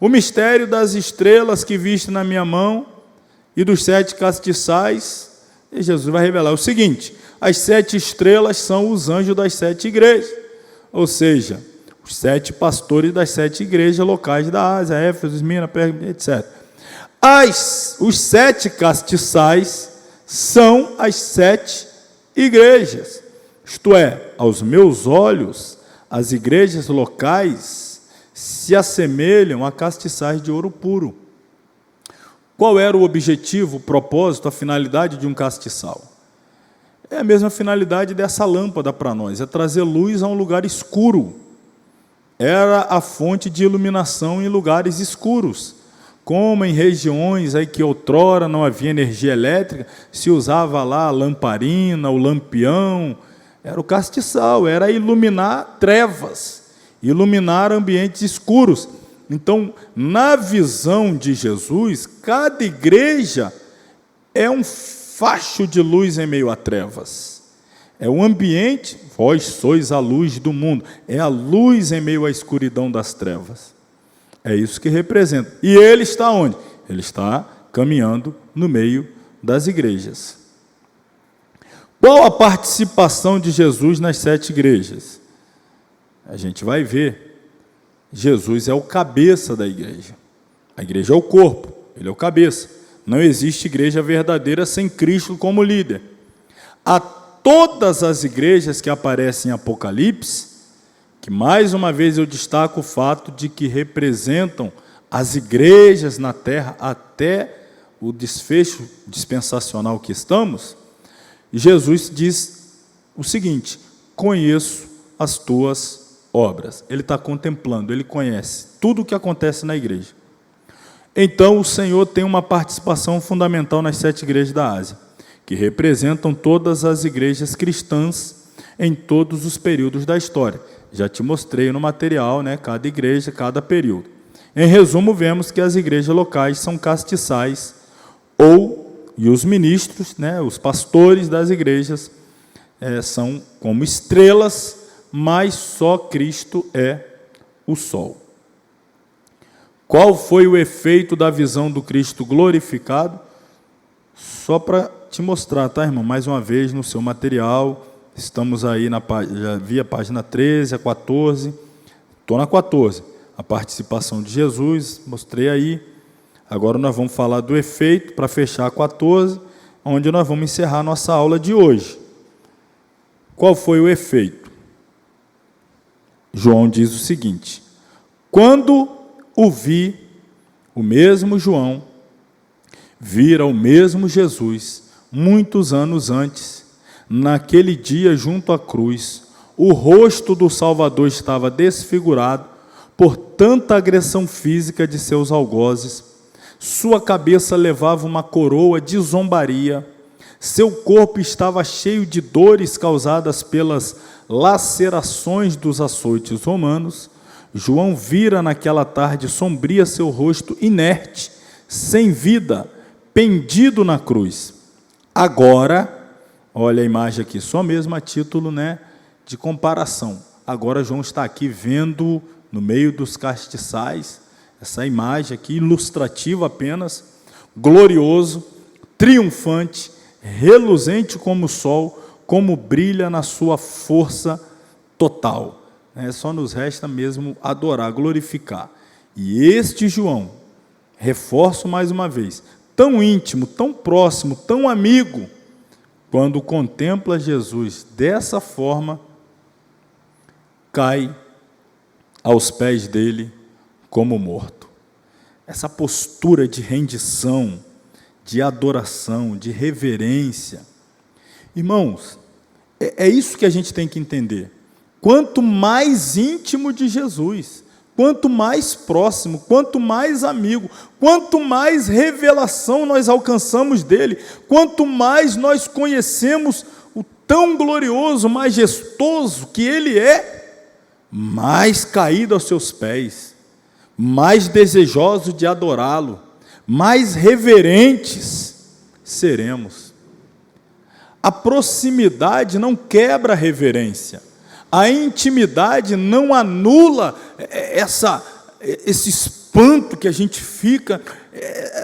O mistério das estrelas que viste na minha mão e dos 7 castiçais, e Jesus vai revelar o seguinte, as 7 estrelas são os anjos das 7 igrejas, ou seja, os 7 pastores das 7 igrejas locais da Ásia, Éfeso, Esmirna, Pérgamo, etc. Os 7 castiçais são as 7 igrejas. Isto é, aos meus olhos, as igrejas locais se assemelham a castiçais de ouro puro. Qual era o objetivo, o propósito, a finalidade de um castiçal? É a mesma finalidade dessa lâmpada para nós, é trazer luz a um lugar escuro. Era a fonte de iluminação em lugares escuros, como em regiões aí que outrora não havia energia elétrica, se usava lá a lamparina, o lampião, era o castiçal, era iluminar trevas, iluminar ambientes escuros. Então, na visão de Jesus, cada igreja é um facho de luz em meio a trevas. É um ambiente, vós sois a luz do mundo, é a luz em meio à escuridão das trevas. É isso que representa. E ele está onde? Ele está caminhando no meio das igrejas. Qual a participação de Jesus nas 7 igrejas? A gente vai ver. Jesus é o cabeça da igreja. A igreja é o corpo, ele é o cabeça. Não existe igreja verdadeira sem Cristo como líder. Todas as igrejas que aparecem em Apocalipse, que mais uma vez eu destaco o fato de que representam as igrejas na terra até o desfecho dispensacional que estamos, Jesus diz o seguinte, conheço as tuas obras. Ele está contemplando, ele conhece tudo o que acontece na igreja. Então o Senhor tem uma participação fundamental nas 7 igrejas da Ásia, que representam todas as igrejas cristãs em todos os períodos da história. Já te mostrei no material, né, cada igreja, cada período. Em resumo, vemos que as igrejas locais são castiçais ou e os ministros, né, os pastores das igrejas, são como estrelas, mas só Cristo é o sol. Qual foi o efeito da visão do Cristo glorificado? Só para te mostrar, tá, irmão? Mais uma vez no seu material, estamos aí já vi a página 13, a 14, estou na 14. A participação de Jesus, mostrei aí. Agora nós vamos falar do efeito, para fechar a 14, onde nós vamos encerrar a nossa aula de hoje. Qual foi o efeito? João diz o seguinte: quando o vi, o mesmo João, vira o mesmo Jesus, muitos anos antes, naquele dia junto à cruz, o rosto do Salvador estava desfigurado por tanta agressão física de seus algozes, sua cabeça levava uma coroa de zombaria, seu corpo estava cheio de dores causadas pelas lacerações dos açoites romanos. João vira naquela tarde sombria seu rosto inerte, sem vida, pendido na cruz. Agora, olha a imagem aqui, só mesmo a título, né, de comparação. Agora João está aqui vendo no meio dos castiçais, essa imagem aqui, ilustrativa apenas, glorioso, triunfante, reluzente como o sol, como brilha na sua força total. Só nos resta mesmo adorar, glorificar. E este João, reforço mais uma vez, tão íntimo, tão próximo, tão amigo, quando contempla Jesus dessa forma, cai aos pés dele como morto. Essa postura de rendição, de adoração, de reverência. Irmãos, é isso que a gente tem que entender. Quanto mais íntimo de Jesus, quanto mais próximo, quanto mais amigo, quanto mais revelação nós alcançamos dele, quanto mais nós conhecemos o tão glorioso, majestoso que ele é, mais caído aos seus pés, mais desejoso de adorá-lo, mais reverentes seremos. A proximidade não quebra a reverência. A intimidade não anula esse espanto que a gente fica,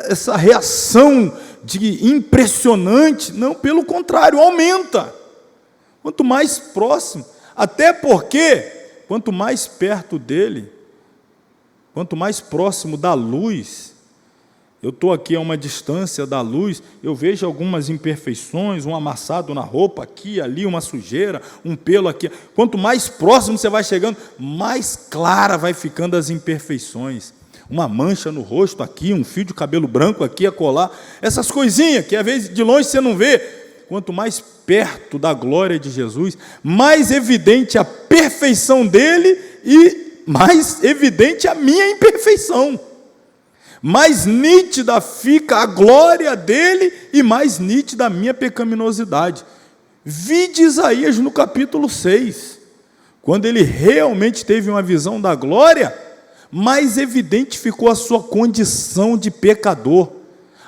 essa reação de impressionante. Não, pelo contrário, aumenta. Quanto mais próximo, até porque, quanto mais perto dele, quanto mais próximo da luz, eu estou aqui a uma distância da luz, eu vejo algumas imperfeições, um amassado na roupa, aqui, ali, uma sujeira, um pelo aqui. Quanto mais próximo você vai chegando, mais clara vai ficando as imperfeições. Uma mancha no rosto aqui, um fio de cabelo branco aqui a colar, essas coisinhas que às vezes de longe você não vê. Quanto mais perto da glória de Jesus, mais evidente a perfeição dele e mais evidente a minha imperfeição. Mais nítida fica a glória dele e mais nítida a minha pecaminosidade. Vide Isaías no capítulo 6, quando ele realmente teve uma visão da glória, mais evidente ficou a sua condição de pecador,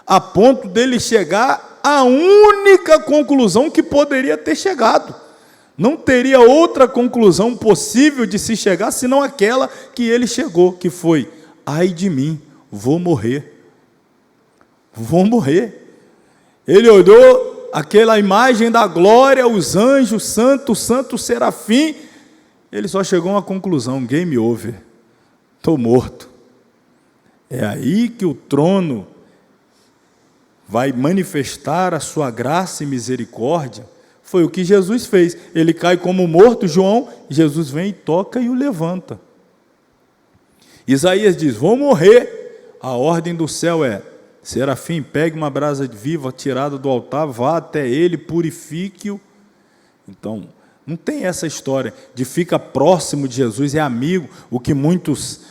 a ponto dele chegar à única conclusão que poderia ter chegado. Não teria outra conclusão possível de se chegar, senão aquela que ele chegou, que foi: ai de mim, vou morrer. Vou morrer. Ele olhou aquela imagem da glória, os anjos, santo, santo, serafim. Ele só chegou a uma conclusão: game over. Estou morto. É aí que o trono vai manifestar a sua graça e misericórdia. Foi o que Jesus fez. Ele cai como morto, João, e Jesus vem e toca e o levanta. Isaías diz: vou morrer. A ordem do céu é: serafim, pegue uma brasa viva tirada do altar, vá até ele, purifique-o. Então, não tem essa história de fica próximo de Jesus, é amigo, o que muitos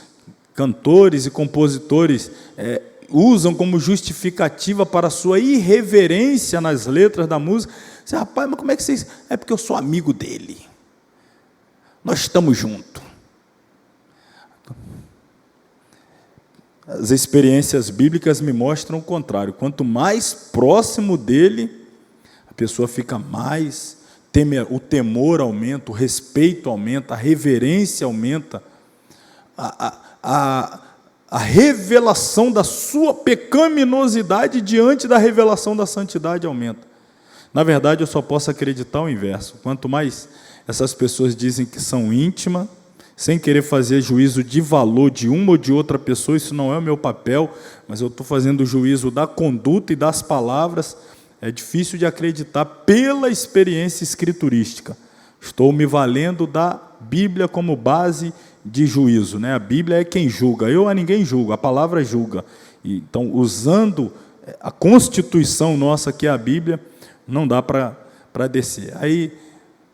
cantores e compositores usam como justificativa para a sua irreverência nas letras da música. Você, rapaz, mas como é que vocês... É porque eu sou amigo dele. Nós estamos juntos. as experiências bíblicas me mostram o contrário. Quanto mais próximo dele, a pessoa fica mais, o temor aumenta, o respeito aumenta, a reverência aumenta, a revelação da sua pecaminosidade diante da revelação da santidade aumenta. Na verdade, eu só posso acreditar o inverso. Quanto mais essas pessoas dizem que são íntimas, sem querer fazer juízo de valor de uma ou de outra pessoa, isso não é o meu papel, mas eu estou fazendo juízo da conduta e das palavras, é difícil de acreditar pela experiência escriturística. Estou me valendo da Bíblia como base de juízo, né? A Bíblia é quem julga, eu a ninguém julgo, a palavra julga. Então, usando a constituição nossa, que é a Bíblia, não dá para descer. Aí,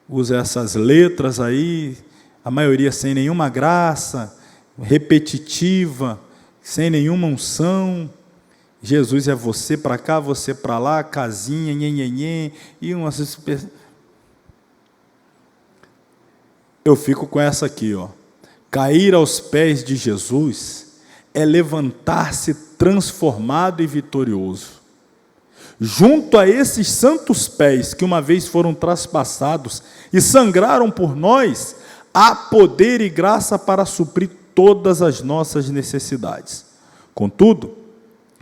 usa essas letras aí, a maioria sem nenhuma graça, repetitiva, sem nenhuma unção. Jesus é você para cá, você para lá, casinha, nhenhenhen, e umas... Eu fico com essa aqui, ó. Cair aos pés de Jesus é levantar-se transformado e vitorioso. Junto a esses santos pés que uma vez foram traspassados e sangraram por nós, há poder e graça para suprir todas as nossas necessidades. Contudo,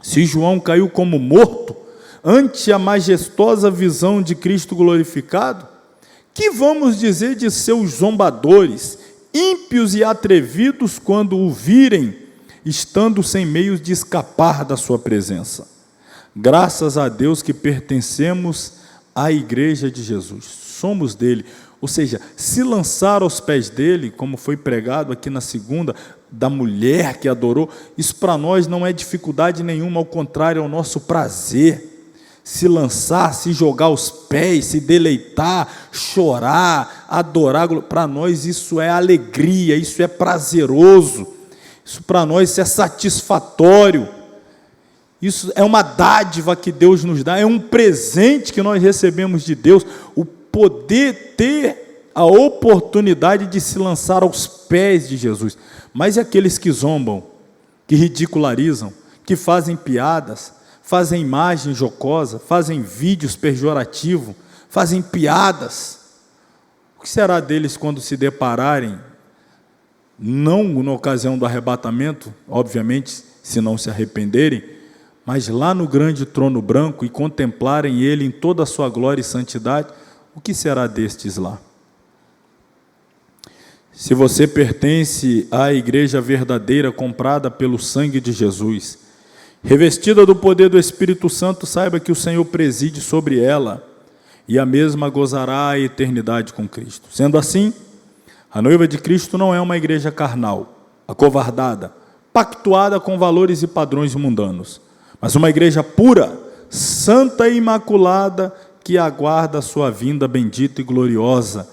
se João caiu como morto ante a majestosa visão de Cristo glorificado, que vamos dizer de seus zombadores, ímpios e atrevidos, quando o virem, estando sem meios de escapar da sua presença? Graças a Deus que pertencemos à igreja de Jesus, somos dele. Ou seja, se lançar aos pés dele, como foi pregado aqui na segunda, da mulher que adorou, isso para nós não é dificuldade nenhuma, ao contrário, é o nosso prazer. Se lançar, se jogar aos pés, se deleitar, chorar, adorar, para nós isso é alegria, isso é prazeroso, isso para nós isso é satisfatório, isso é uma dádiva que Deus nos dá, é um presente que nós recebemos de Deus, o poder ter a oportunidade de se lançar aos pés de Jesus. Mas e aqueles que zombam, que ridicularizam, que fazem piadas, fazem imagem jocosa, fazem vídeos pejorativos, fazem piadas? O que será deles quando se depararem, não na ocasião do arrebatamento, obviamente, se não se arrependerem, mas lá no grande trono branco e contemplarem ele em toda a sua glória e santidade? O que será destes lá? Se você pertence à igreja verdadeira, comprada pelo sangue de Jesus, revestida do poder do Espírito Santo, saiba que o Senhor preside sobre ela, e a mesma gozará a eternidade com Cristo. Sendo assim, a noiva de Cristo não é uma igreja carnal, acovardada, pactuada com valores e padrões mundanos, mas uma igreja pura, santa e imaculada, que aguarda a sua vinda bendita e gloriosa.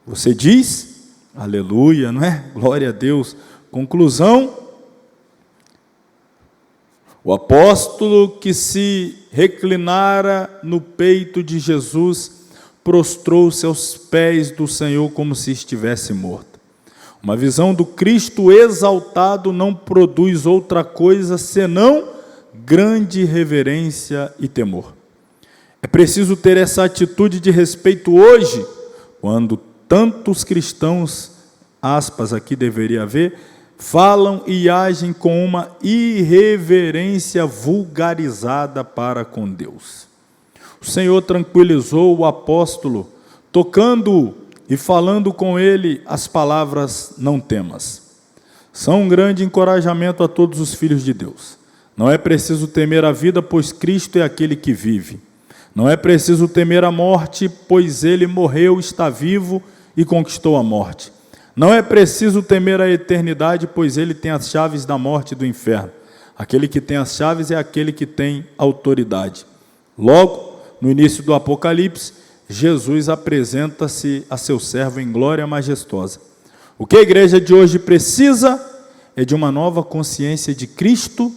Você diz, aleluia, não é? Glória a Deus. Conclusão: o apóstolo que se reclinara no peito de Jesus prostrou-se aos pés do Senhor como se estivesse morto. Uma visão do Cristo exaltado não produz outra coisa senão grande reverência e temor. É preciso ter essa atitude de respeito hoje, quando tantos cristãos, aspas aqui deveria haver, falam e agem com uma irreverência vulgarizada para com Deus. O Senhor tranquilizou o apóstolo, tocando-o e falando com ele as palavras: não temas. São um grande encorajamento a todos os filhos de Deus. Não é preciso temer a vida, pois Cristo é aquele que vive. Não é preciso temer a morte, pois ele morreu, está vivo e conquistou a morte. Não é preciso temer a eternidade, pois ele tem as chaves da morte e do inferno. Aquele que tem as chaves é aquele que tem autoridade. Logo, no início do Apocalipse, Jesus apresenta-se a seu servo em glória majestosa. O que a igreja de hoje precisa é de uma nova consciência de Cristo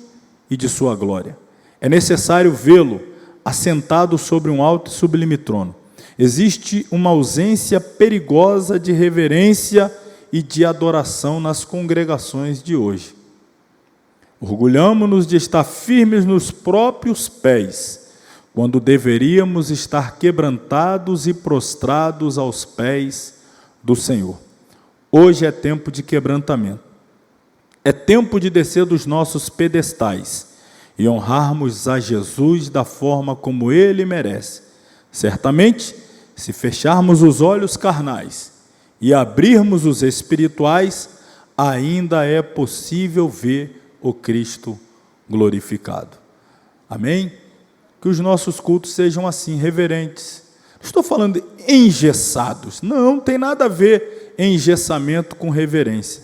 e de sua glória. É necessário vê-lo assentado sobre um alto e sublime trono. Existe uma ausência perigosa de reverência e de adoração nas congregações de hoje. Orgulhamo-nos de estar firmes nos próprios pés, quando deveríamos estar quebrantados e prostrados aos pés do Senhor. Hoje é tempo de quebrantamento. É tempo de descer dos nossos pedestais e honrarmos a Jesus da forma como Ele merece. Certamente, se fecharmos os olhos carnais e abrirmos os espirituais, ainda é possível ver o Cristo glorificado. Amém? Que os nossos cultos sejam assim, reverentes. Não estou falando engessados. Não tem nada a ver engessamento com reverência.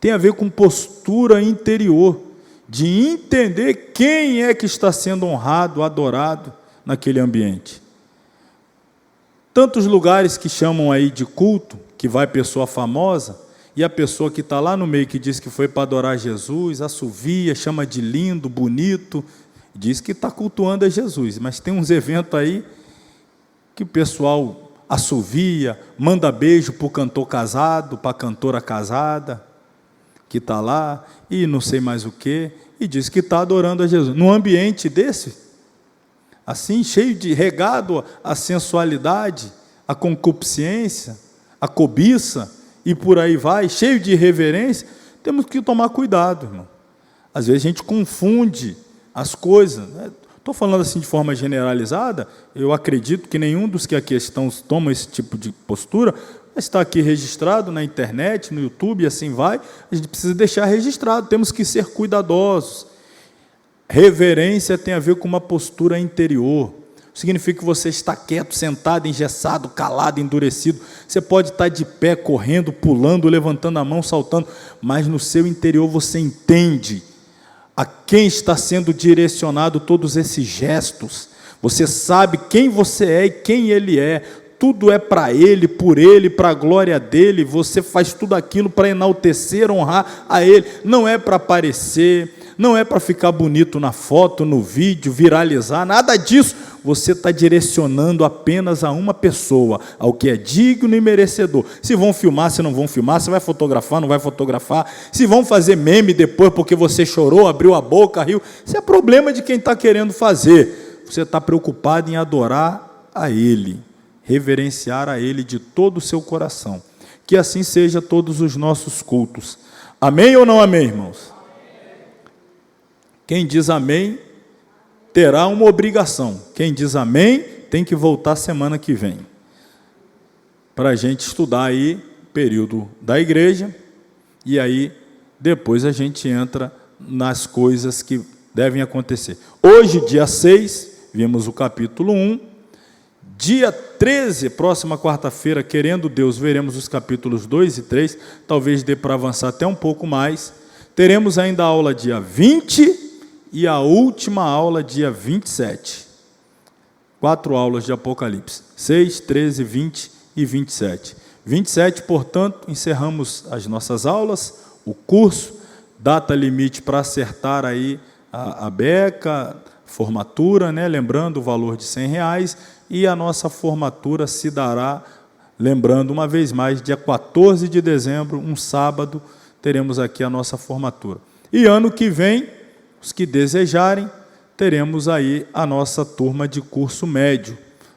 Tem a ver com postura interior, de entender quem é que está sendo honrado, adorado naquele ambiente. Tantos lugares que chamam aí de culto, que vai pessoa famosa, e a pessoa que está lá no meio que diz que foi para adorar Jesus, assovia, chama de lindo, bonito, diz que está cultuando a Jesus, mas tem uns eventos aí que o pessoal assovia, manda beijo para o cantor casado, para a cantora casada, que está lá, e não sei mais o que, e diz que está adorando a Jesus. Num ambiente desse, assim, cheio de, regado a sensualidade, a concupiscência, a cobiça, e por aí vai, cheio de irreverência, temos que tomar cuidado, irmão. Às vezes a gente confunde as coisas, né? Estou falando assim de forma generalizada, eu acredito que nenhum dos que aqui estão toma esse tipo de postura, mas está aqui registrado na internet, no YouTube, e assim vai, a gente precisa deixar registrado, temos que ser cuidadosos. Reverência tem a ver com uma postura interior, significa que você está quieto, sentado, engessado, calado, endurecido. Você pode estar de pé, correndo, pulando, levantando a mão, saltando, mas no seu interior você entende a quem está sendo direcionado todos esses gestos. Você sabe quem você é e quem Ele é. Tudo é para Ele, por Ele, para a glória dEle. Você faz tudo aquilo para enaltecer, honrar a Ele. Não é para aparecer, não é para ficar bonito na foto, no vídeo, viralizar, nada disso. Você está direcionando apenas a uma pessoa, ao que é digno e merecedor. Se vão filmar, se não vão filmar, se vai fotografar, não vai fotografar, se vão fazer meme depois porque você chorou, abriu a boca, riu, isso é problema de quem está querendo fazer. Você está preocupado em adorar a Ele, reverenciar a Ele de todo o seu coração. Que assim seja todos os nossos cultos. Amém ou não amém, irmãos? Quem diz amém, terá uma obrigação. Quem diz amém, tem que voltar semana que vem. Para a gente estudar aí o período da igreja, e aí depois a gente entra nas coisas que devem acontecer. Hoje, dia 6, vimos o capítulo 1. Dia 13, próxima quarta-feira, querendo Deus, veremos os capítulos 2 e 3. Talvez dê para avançar até um pouco mais. Teremos ainda a aula dia 20 e a última aula dia 27. 4 aulas de Apocalipse. 6, 13, 20 e 27. 27, portanto, encerramos as nossas aulas, o curso, data limite para acertar aí a beca, formatura, né? Lembrando o valor de R$100, e a nossa formatura se dará, lembrando uma vez mais, dia 14 de dezembro, um sábado, teremos aqui a nossa formatura. E ano que vem, os que desejarem, teremos aí a nossa turma de curso médio,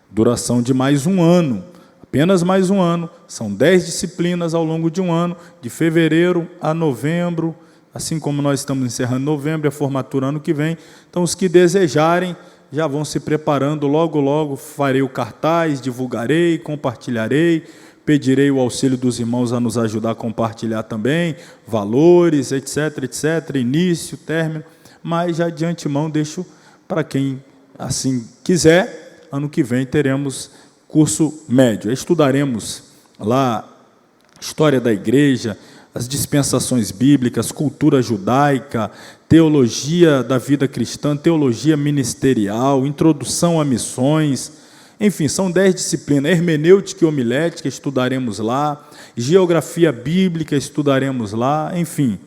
duração de mais um ano, apenas mais um ano, são 10 disciplinas ao longo de um ano, de fevereiro a novembro, assim como nós estamos encerrando novembro, a formatura ano que vem. Então, os que desejarem, já vão se preparando, logo, logo farei o cartaz, divulgarei, compartilharei, pedirei o auxílio dos irmãos a nos ajudar a compartilhar também, valores, etc, etc, início, término, mas já de antemão deixo para quem assim quiser, ano que vem teremos curso médio. Estudaremos lá história da igreja, as dispensações bíblicas, cultura judaica, teologia da vida cristã, teologia ministerial, introdução a missões, enfim, são 10 disciplinas, hermenêutica e homilética, estudaremos lá, geografia bíblica, estudaremos lá, enfim,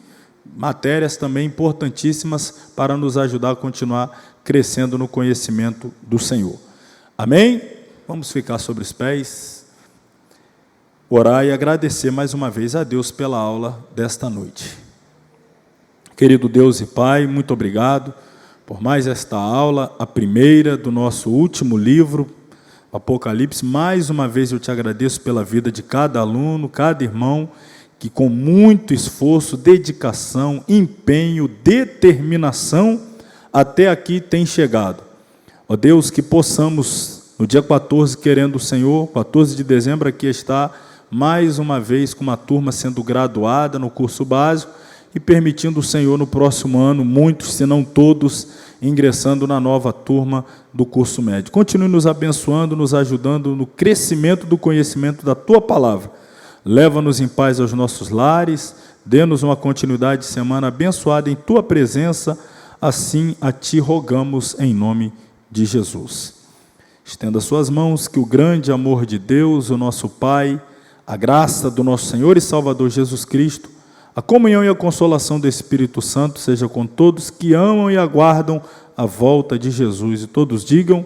matérias também importantíssimas para nos ajudar a continuar crescendo no conhecimento do Senhor. Amém? Vamos ficar sobre os pés, orar e agradecer mais uma vez a Deus pela aula desta noite. Querido Deus e Pai, muito obrigado por mais esta aula, a primeira do nosso último livro, Apocalipse. Mais uma vez eu te agradeço pela vida de cada aluno, cada irmão, que com muito esforço, dedicação, empenho, determinação, até aqui tem chegado. Ó Deus, que possamos, no dia 14, querendo o Senhor, 14 de dezembro, aqui está, mais uma vez com uma turma sendo graduada no curso básico, e permitindo o Senhor no próximo ano, muitos, se não todos, ingressando na nova turma do curso médio. Continue nos abençoando, nos ajudando no crescimento do conhecimento da Tua Palavra. Leva-nos em paz aos nossos lares, dê-nos uma continuidade de semana abençoada em Tua presença, assim a Ti rogamos em nome de Jesus. Estenda suas mãos, que o grande amor de Deus, o nosso Pai, a graça do nosso Senhor e Salvador Jesus Cristo, a comunhão e a consolação do Espírito Santo seja com todos que amam e aguardam a volta de Jesus. E todos digam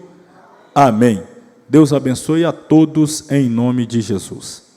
amém. Deus abençoe a todos em nome de Jesus.